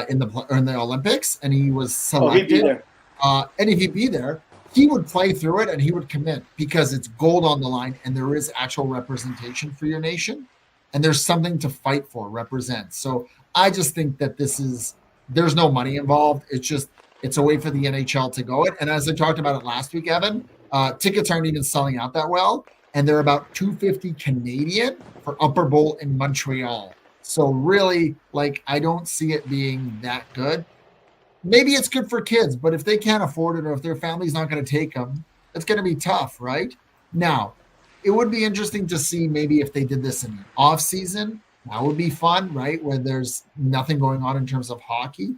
in the Olympics and he was selected, he'd be there. And if he'd be there, he would play through it and he would commit, because it's gold on the line and there is actual representation for your nation and there's something to fight for, represent. So I just think that there's no money involved. It's a way for the NHL to go it. And as I talked about it last week, Evan, tickets aren't even selling out that well, and they're about $250 Canadian for Upper Bowl in Montreal. So really, like, I don't see it being that good. Maybe it's good for kids, but if they can't afford it or if their family's not going to take them, it's going to be tough, right? Now, it would be interesting to see maybe if they did this in the off season. That would be fun, right? Where there's nothing going on in terms of hockey.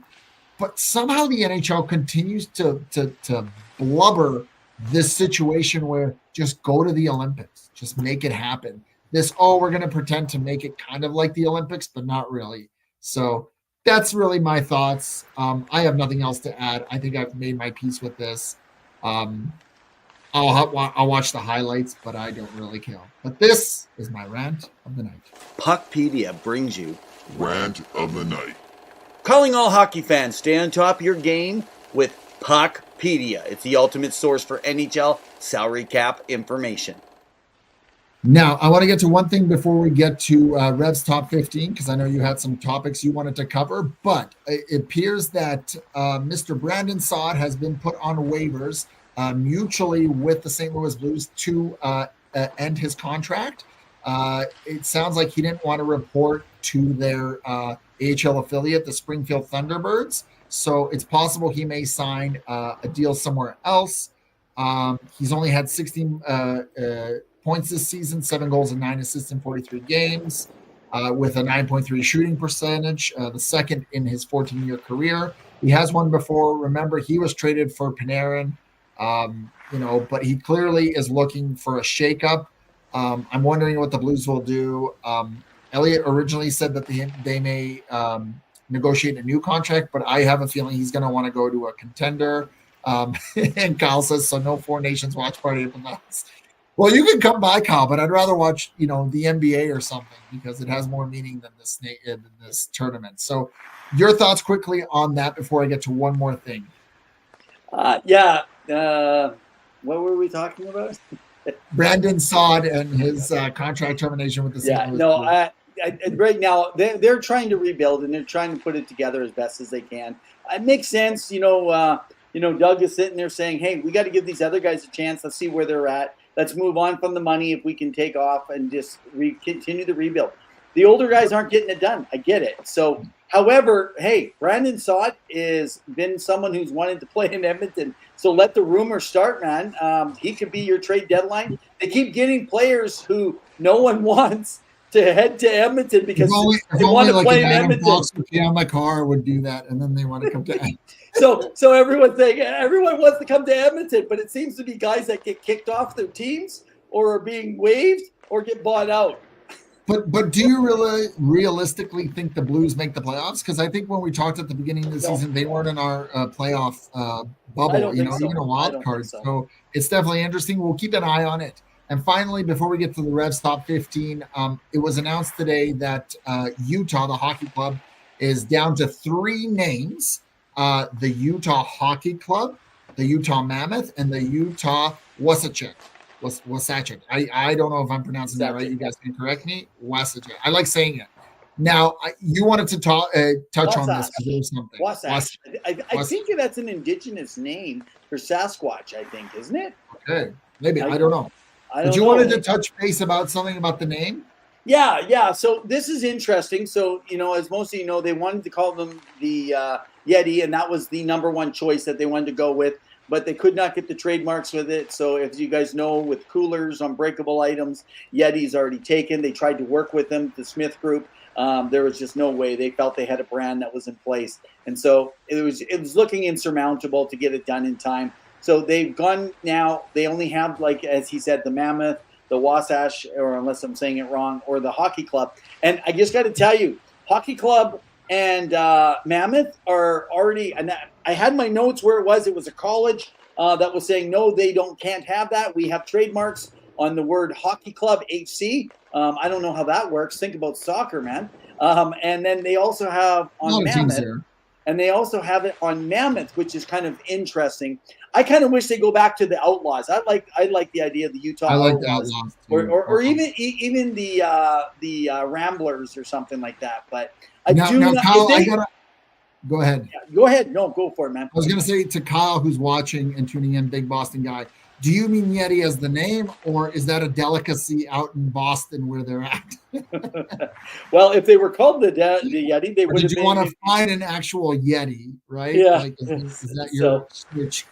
But somehow the NHL continues to blubber this situation where just go to the Olympics, just make it happen. We're going to pretend to make it kind of like the Olympics, but not really. So that's really my thoughts. I have nothing else to add. I think I've made my peace with this. I'll watch the highlights, but I don't really care. But this is my rant of the night. Puckpedia brings you Rant of the Night. calling all hockey fans. Stay on top of your game with Puckpedia. It's the ultimate source for NHL salary cap information. Now, I want to get to one thing before we get to Rev's Top 15, because I know you had some topics you wanted to cover, but it appears that Mr. Brandon Saad has been put on waivers mutually with the St. Louis Blues to end his contract. It sounds like he didn't want to report to their AHL affiliate, the Springfield Thunderbirds, so it's possible he may sign a deal somewhere else. He's only had 16 points this season, 7 goals and 9 assists in 43 games, with a 9.3 shooting percentage, the second in his 14-year career. He has won before. Remember, he was traded for Panarin, but he clearly is looking for a shakeup. I'm wondering what the Blues will do. Elliott originally said that they may negotiate a new contract, but I have a feeling he's going to want to go to a contender. And Kyle says, so no Four Nations watch party at the Nuts. Well, you can come by, Kyle, but I'd rather watch, the NBA or something, because it has more meaning than this tournament. So your thoughts quickly on that before I get to one more thing. What were we talking about? Brandon Saad and his contract termination with the St. Louis Blues. Right now they're trying to rebuild and they're trying to put it together as best as they can. It makes sense. Doug is sitting there saying, hey, we got to give these other guys a chance. Let's see where they're at. Let's move on from the money if we can take off and just continue the rebuild. The older guys aren't getting it done. I get it. So, however, hey, Brandon Saad has been someone who's wanted to play in Edmonton. So let the rumors start, man. He could be your trade deadline. They keep getting players who no one wants to head to Edmonton because they want to play in Edmonton. On my car would do that, and then they want to come to Edmonton. So everyone wants to come to Edmonton, but it seems to be guys that get kicked off their teams or are being waived or get bought out. But do you really realistically think the Blues make the playoffs? Because I think when we talked at the beginning of the season, they weren't in our playoff bubble, even a wild card. So it's definitely interesting. We'll keep an eye on it. And finally, before we get to the Revs Top 15, it was announced today that Utah, the hockey club, is down to 3 names. The Utah Hockey Club, the Utah Mammoth, and the Utah Wasatch. I don't know if I'm pronouncing that right. You guys can correct me. Wasatch. I like saying it. Now, you wanted to touch on this because there was something. Wasatch. I think that's an indigenous name for Sasquatch, I think, isn't it? Okay. Maybe. I don't know. But you wanted to touch base about something about the name? Yeah. So this is interesting. So, as most of you know, they wanted to call them the Yeti, and that was the number one choice that they wanted to go with. But they could not get the trademarks with it. So as you guys know, with coolers, unbreakable items, Yeti's already taken. They tried to work with them, the Smith Group. There was just no way. They felt they had a brand that was in place. And so it was looking insurmountable to get it done in time. So they've gone now. They only have, like, as he said, the Mammoth, the Wasatch, or unless I'm saying it wrong, or the Hockey Club. And I just got to tell you, Hockey Club and Mammoth are already, and I had my notes where it was a college that was saying, no, they can't have that. We have trademarks on the word Hockey Club HC. I don't know how that works. Think about soccer, man. And then they also have on Mammoth, and they also have it on Mammoth, which is kind of interesting. I kind of wish they go back to the Outlaws. I like the idea of the Utah Outlaws, or even the Ramblers or something like that. But Kyle, go ahead. Yeah, go ahead. No, go for it, man. I was going to say to Kyle, who's watching and tuning in, big Boston guy, do you mean Yeti as the name, or is that a delicacy out in Boston where they're at? Well, if they were called the Yeti, they would have. Did you want to find an actual Yeti, right? Yeah. Like, is that your switch?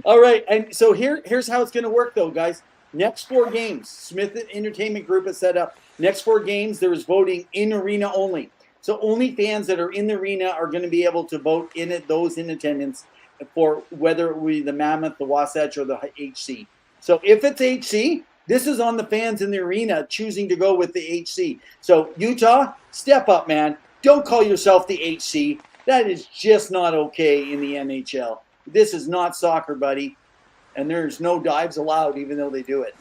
All right, and so here's how it's going to work, though, guys. Next 4 games, Smith Entertainment Group has set up. Next 4 games, there is voting in arena only. So only fans that are in the arena are going to be able to vote in it, those in attendance, for whether it be the Mammoth, the Wasatch, or the HC. So if it's HC, this is on the fans in the arena choosing to go with the HC. So Utah, step up, man. Don't call yourself the HC. That is just not okay in the NHL. This is not soccer, buddy. And there's no dives allowed, even though they do it.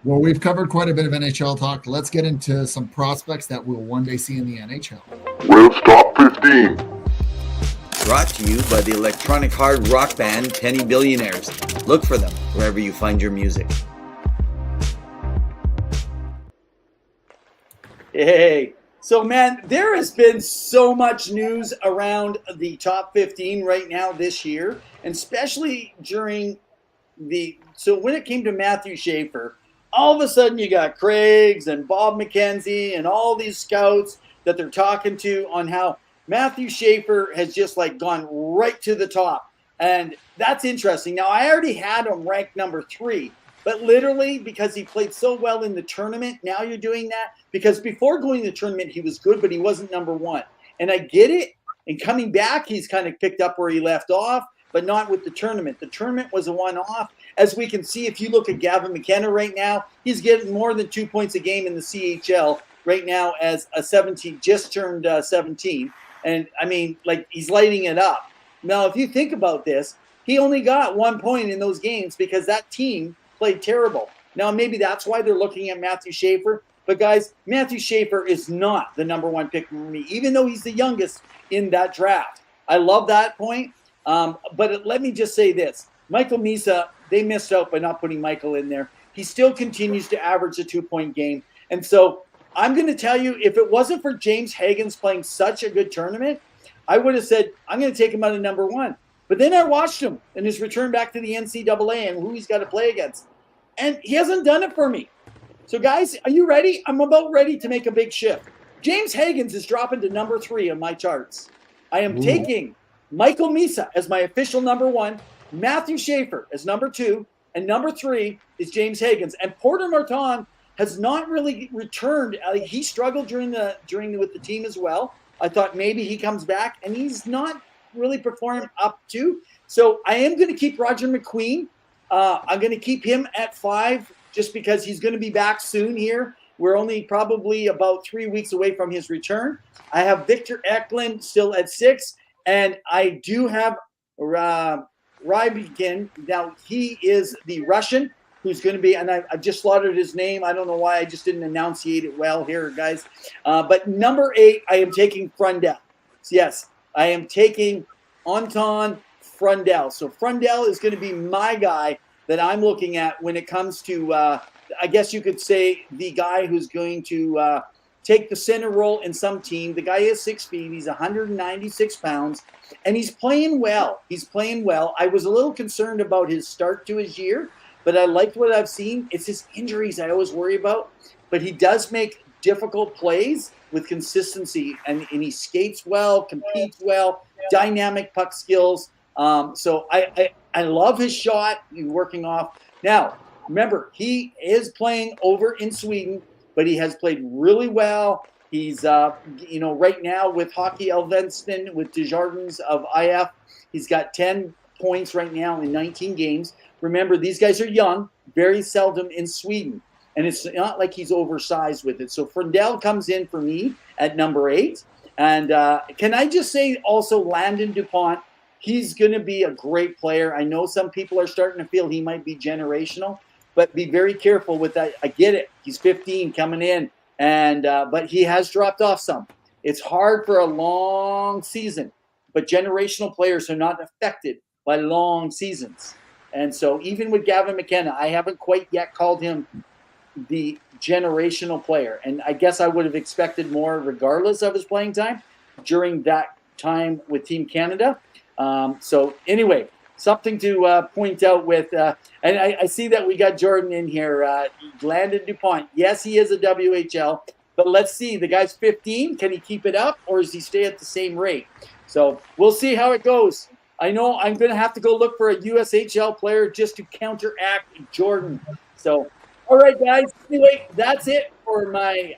Well, we've covered quite a bit of NHL talk. Let's get into some prospects that we'll one day see in the NHL. Revs Top 15. Brought to you by the electronic hard rock band Tenny Billionaires. Look for them wherever you find your music. Hey, so man, there has been so much news around the top 15 right now this year, and especially during so when it came to Matthew Schaefer, all of a sudden you got Craigs and Bob McKenzie and all these scouts that they're talking to on how Matthew Schaefer has just like gone right to the top. And that's interesting. Now, I already had him ranked number 3, but literally because he played so well in the tournament, now you're doing that. Because before going to the tournament, he was good, but he wasn't number 1. And I get it. And coming back, he's kind of picked up where he left off, but not with the tournament. The tournament was a one-off. As we can see, if you look at Gavin McKenna right now, he's getting more than 2 points a game in the CHL right now as a 17, just turned 17. And, I mean, like, he's lighting it up. Now, if you think about this, he only got 1 point in those games because that team played terrible. Now, maybe that's why they're looking at Matthew Schaefer. But, guys, Matthew Schaefer is not the number 1 pick for me, even though he's the youngest in that draft. I love that point. But let me just say this. Michael Misa, they missed out by not putting Michael in there. He still continues to average a 2-point game. And so I'm going to tell you, if it wasn't for James Higgins playing such a good tournament, I would have said, I'm going to take him out of number 1. But then I watched him in his return back to the NCAA and who he's got to play against. And he hasn't done it for me. So, guys, are you ready? I'm about ready to make a big shift. James Higgins is dropping to number 3 on my charts. I am taking Michael Misa as my official number 1, Matthew Schaefer as number 2, and number 3 is James Higgins. And Porter Martin has not really returned. He struggled with the team as well. I thought maybe he comes back, and he's not really performing up to. So I am going to keep Roger McQueen. I'm going to keep him at 5 just because he's going to be back soon here. We're only probably about 3 weeks away from his return. I have Victor Eklund still at 6, and I do have Rybikin. Now, he is the Russian who's going to be, and I've just slaughtered his name. I don't know why. I just didn't enunciate it well here, guys. But number 8, I am taking Frundell. Yes, I am taking Anton Frundell. So Frundell is going to be my guy that I'm looking at when it comes to, I guess you could say, the guy who's going to take the center role in some team. The guy is 6 feet. He's 196 pounds, and he's playing well. He's playing well. I was a little concerned about his start to his year, but I liked what I've seen. It's his injuries I always worry about, but he does make difficult plays with consistency, and he skates well, competes well, dynamic puck skills. So I love his shot. He's working off. Now, remember, he is playing over in Sweden, but he has played really well. He's, right now with Hockey Elvenston, with Desjardins of IF, he's got 10 points right now in 19 games. Remember, these guys are young, very seldom in Sweden. And it's not like he's oversized with it. So Frindell comes in for me at number 8. And can I just say also Landon DuPont, he's going to be a great player. I know some people are starting to feel he might be generational, but be very careful with that. I get it. He's 15 coming in, and but he has dropped off some. It's hard for a long season, but generational players are not affected by long seasons. And so even with Gavin McKenna, I haven't quite yet called him the generational player. And I guess I would have expected more regardless of his playing time during that time with Team Canada. So anyway, something to point out with, and I see that we got Jordan in here, Landon DuPont. Yes, he is a WHL, but let's see, the guy's 15. Can he keep it up, or does he stay at the same rate? So we'll see how it goes. I know I'm going to have to go look for a USHL player just to counteract Jordan. So, all right, guys. Anyway, that's it for my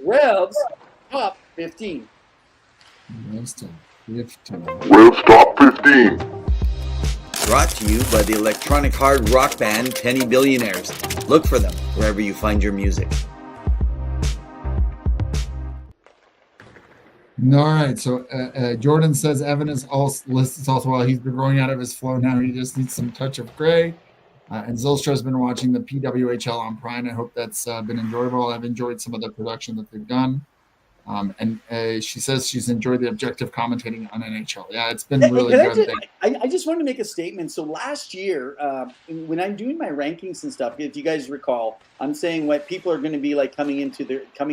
Revs Top 15. Revs Top 15. Revs Top 15. Brought to you by the electronic hard rock band Penny Billionaires. Look for them wherever you find your music. All right, so Jordan says Evan is also while he's been growing out of his flow now. He just needs some touch of gray. And Zylstra has been watching the PWHL on Prime. I hope that's been enjoyable. I've enjoyed some of the production that they've done. And she says she's enjoyed the objective commentating on NHL. Yeah, it's been really good. I just want to make a statement. So last year, when I'm doing my rankings and stuff, if you guys recall, I'm saying what people are going to be like coming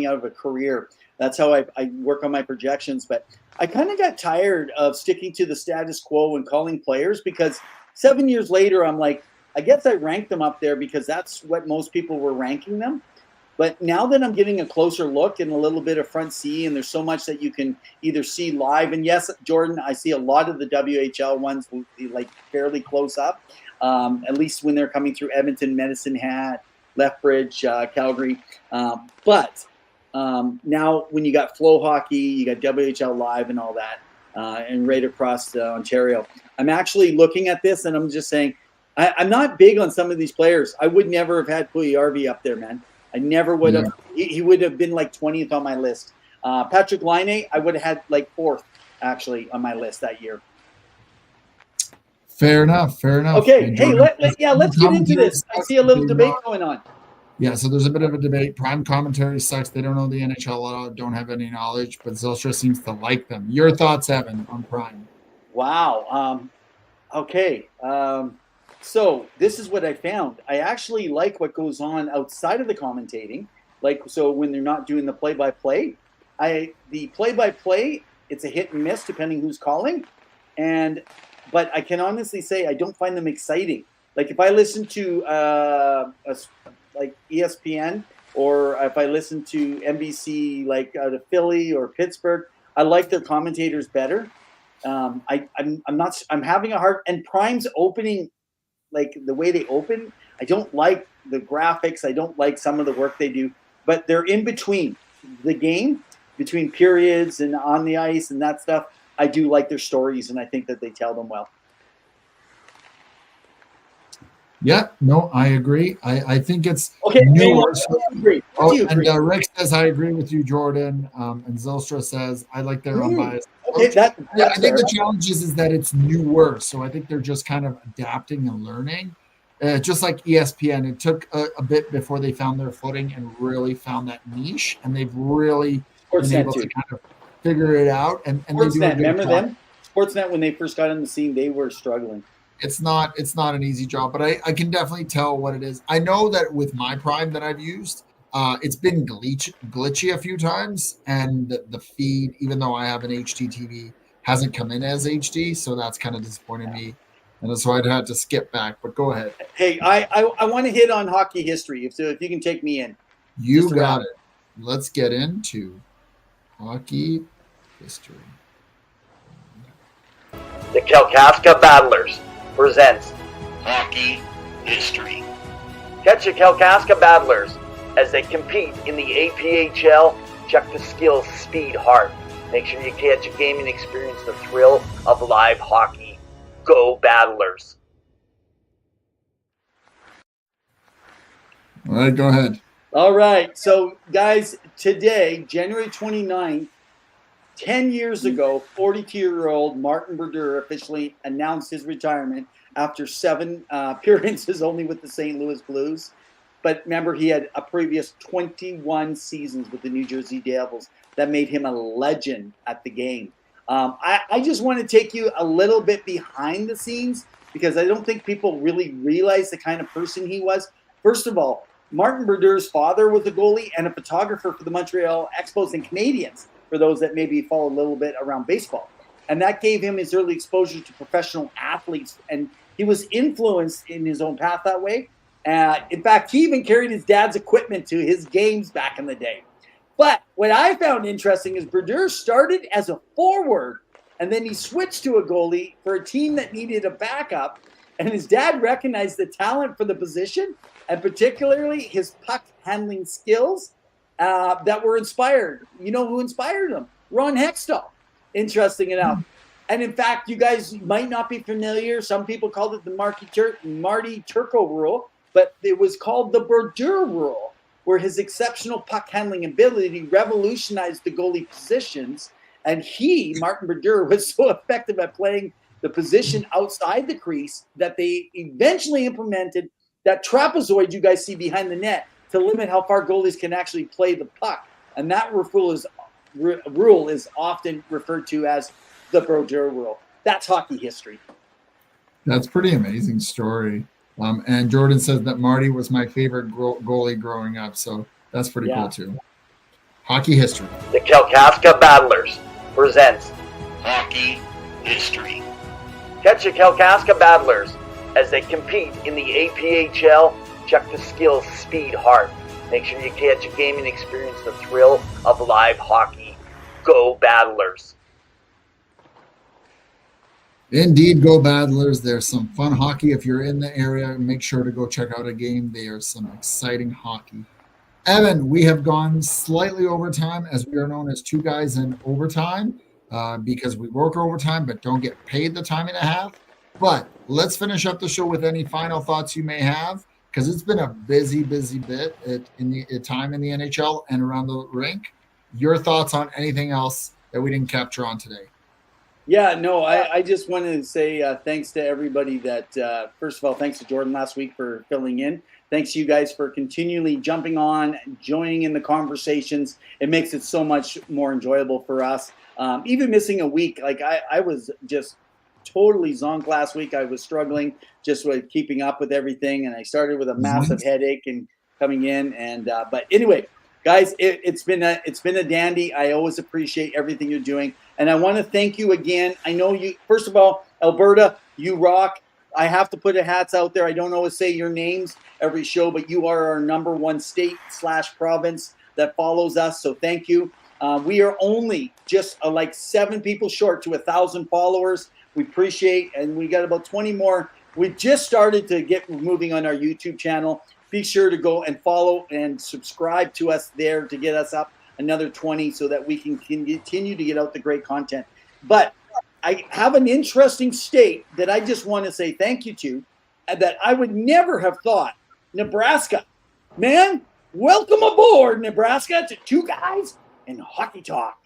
out of a career. That's how I work on my projections. But I kind of got tired of sticking to the status quo and calling players, because 7 years later, I'm like, I guess I ranked them up there because that's what most people were ranking them. But now that I'm getting a closer look and a little bit of front C, and there's so much that you can either see live. And yes, Jordan, I see a lot of the WHL ones like fairly close up, at least when they're coming through Edmonton, Medicine Hat, Lethbridge, Calgary. But now when you got Flow Hockey, you got WHL Live and all that, and right across Ontario, I'm actually looking at this and I'm just saying, I'm not big on some of these players. I would never have had Puyarvi up there, man. I never would have. He would have been like 20th on my list. Patrick Laine, I would have had like 4th actually on my list that year. Fair enough. Okay, hey, let's get into this. I see a little debate going on. Yeah, so there's a bit of a debate. Prime commentary sucks. They don't know the NHL, don't have any knowledge, but Zylstra seems to like them. Your thoughts, Evan, on Prime? Wow. Okay. So this is what I found. I actually like what goes on outside of the commentating. Like, so when they're not doing the play-by-play, the play-by-play, it's a hit and miss depending who's calling. But I can honestly say I don't find them exciting. Like if I listen to like ESPN, or if I listen to NBC, like out of Philly or Pittsburgh, I like their commentators better. I'm having a hard, and Prime's opening, like the way they open, I don't like the graphics. I don't like some of the work they do, but they're in between the game, between periods and on the ice and that stuff. I do like their stories, and I think that they tell them well. Yeah, no, I agree. I think it's okay. newer. Agree. And Rick says, I agree with you, Jordan. And Zylstra says, I like their unbiased. Okay, I think the challenge is that it's newer. So I think they're just kind of adapting and learning. Just like ESPN, it took a bit before they found their footing and really found that niche. And they've really been able to kind of figure it out. And Sportsnet, remember them? Sportsnet, when they first got on the scene, they were struggling. It's not an easy job, but I can definitely tell what it is. I know that with my Prime that I've used, it's been glitchy a few times, and the feed, even though I have an HD TV, hasn't come in as HD, so that's kind of disappointed me, and so I'd had to skip back. But go ahead. Hey, I want to hit on hockey history, if you can take me in. You got it. Let's get into hockey history. The Kalkaska Battlers presents Hockey History. Catch the Kalkaska Battlers as they compete in the APHL. Check the skills, speed, heart. Make sure you catch a game and experience the thrill of live hockey. Go Battlers! All right, go ahead. All right. So, guys, today, January 29th, 10 years ago, 42-year-old Martin Brodeur officially announced his retirement after 7 appearances only with the St. Louis Blues. But remember, he had a previous 21 seasons with the New Jersey Devils that made him a legend at the game. I just want to take you a little bit behind the scenes because I don't think people really realize the kind of person he was. First of all, Martin Brodeur's father was a goalie and a photographer for the Montreal Expos and Canadiens, for those that maybe follow a little bit around baseball. And that gave him his early exposure to professional athletes. And he was influenced in his own path that way. In fact, he even carried his dad's equipment to his games back in the day. But what I found interesting is Brodeur started as a forward, and then he switched to a goalie for a team that needed a backup. And his dad recognized the talent for the position, and particularly his puck handling skills that were inspired. You know who inspired him? Ron Hextall, interesting enough. And in fact, you guys might not be familiar. Some people called it the Marty Turco rule, but it was called the Brodeur rule, where his exceptional puck handling ability revolutionized the goalie positions. And Martin Brodeur, was so effective at playing the position outside the crease that they eventually implemented that trapezoid you guys see behind the net to limit how far goalies can actually play the puck. And that rule is often referred to as the Brodeur rule. That's hockey history. That's pretty amazing story. And Jordan says that Marty was my favorite goalie growing up. So that's pretty cool too. Hockey history. The Kalkaska Battlers presents Hockey History. Catch the Kalkaska Battlers as they compete in the APHL. Check the skills, speed, heart. Make sure you catch a game and experience the thrill of live hockey. Go Battlers. Indeed, go Battlers. There's some fun hockey. If you're in the area, make sure to go check out a game. There's some exciting hockey. Evan, we have gone slightly overtime, as we are known as two guys in overtime, because we work overtime but don't get paid the time and a half. But let's finish up the show with any final thoughts you may have, because it's been a busy bit in the time in the NHL and around the rink. Your thoughts on anything else that we didn't capture on today? Yeah, no, I just wanted to say thanks to everybody that, first of all, thanks to Jordan last week for filling in. Thanks to you guys for continually jumping on, joining in the conversations. It makes it so much more enjoyable for us. Even missing a week, like I was just totally zonked last week. I was struggling just with keeping up with everything, and I started with a massive headache and coming in. And but anyway, guys, it's been a dandy. I always appreciate everything you're doing. And I want to thank you again. I know you, first of all, Alberta, you rock. I have to put the hats out there. I don't always say your names every show, but you are our #1 state/province that follows us. So thank you. We are only just like 7 people short to 1,000 followers. We appreciate, and we got about 20 more. We just started to get moving on our YouTube channel. Be sure to go and follow and subscribe to us there to get us up another 20 so that we can continue to get out the great content. But I have an interesting state that I just want to say thank you to, that I would never have thought. Nebraska. Man, welcome aboard, Nebraska, to Two Guys and Hockey Talk.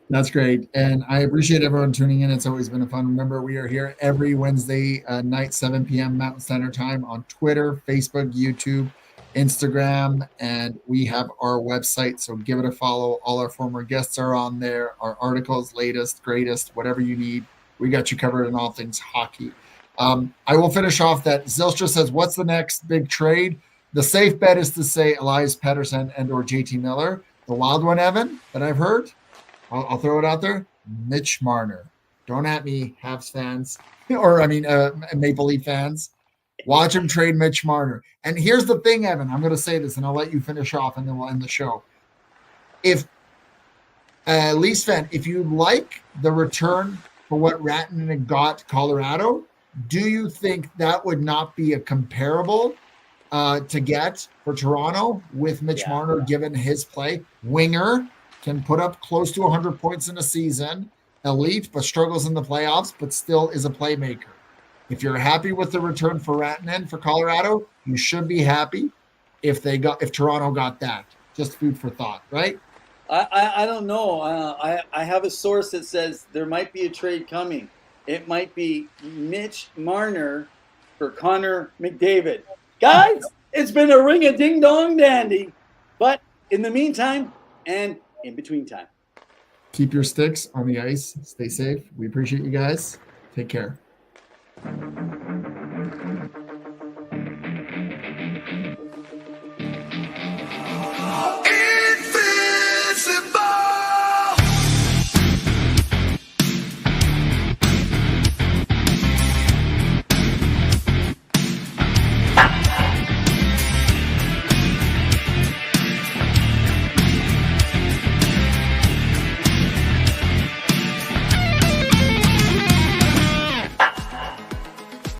That's great. And I appreciate everyone tuning in. It's always been a fun. Remember, we are here every Wednesday night, 7 p.m. Mountain Standard Time on Twitter, Facebook, YouTube, Instagram, and we have our website. So give it a follow. All our former guests are on there. Our articles, latest, greatest, whatever you need. We got you covered in all things hockey. I will finish off that Zilstra says, what's the next big trade? The safe bet is to say Elias Pettersson and or JT Miller. The wild one, Evan, that I've heard, I'll throw it out there, Mitch Marner. Don't at me, Habs fans, or Maple Leaf fans. Watch him trade Mitch Marner. And here's the thing, Evan, I'm going to say this, and I'll let you finish off, and then we'll end the show. If Leafs fan, if you like the return for what Rantanen got Colorado, do you think that would not be a comparable to get for Toronto with Mitch Marner, given his play? Winger, can put up close to 100 points in a season, elite, but struggles in the playoffs, but still is a playmaker. If you're happy with the return for Rantanen for Colorado, you should be happy if Toronto got that. Just food for thought, right? I don't know. I have a source that says there might be a trade coming. It might be Mitch Marner for Connor McDavid. Guys, it's been a ring a ding dong dandy. But in the meantime and in between time, keep your sticks on the ice. Stay safe. We appreciate you guys. Take care.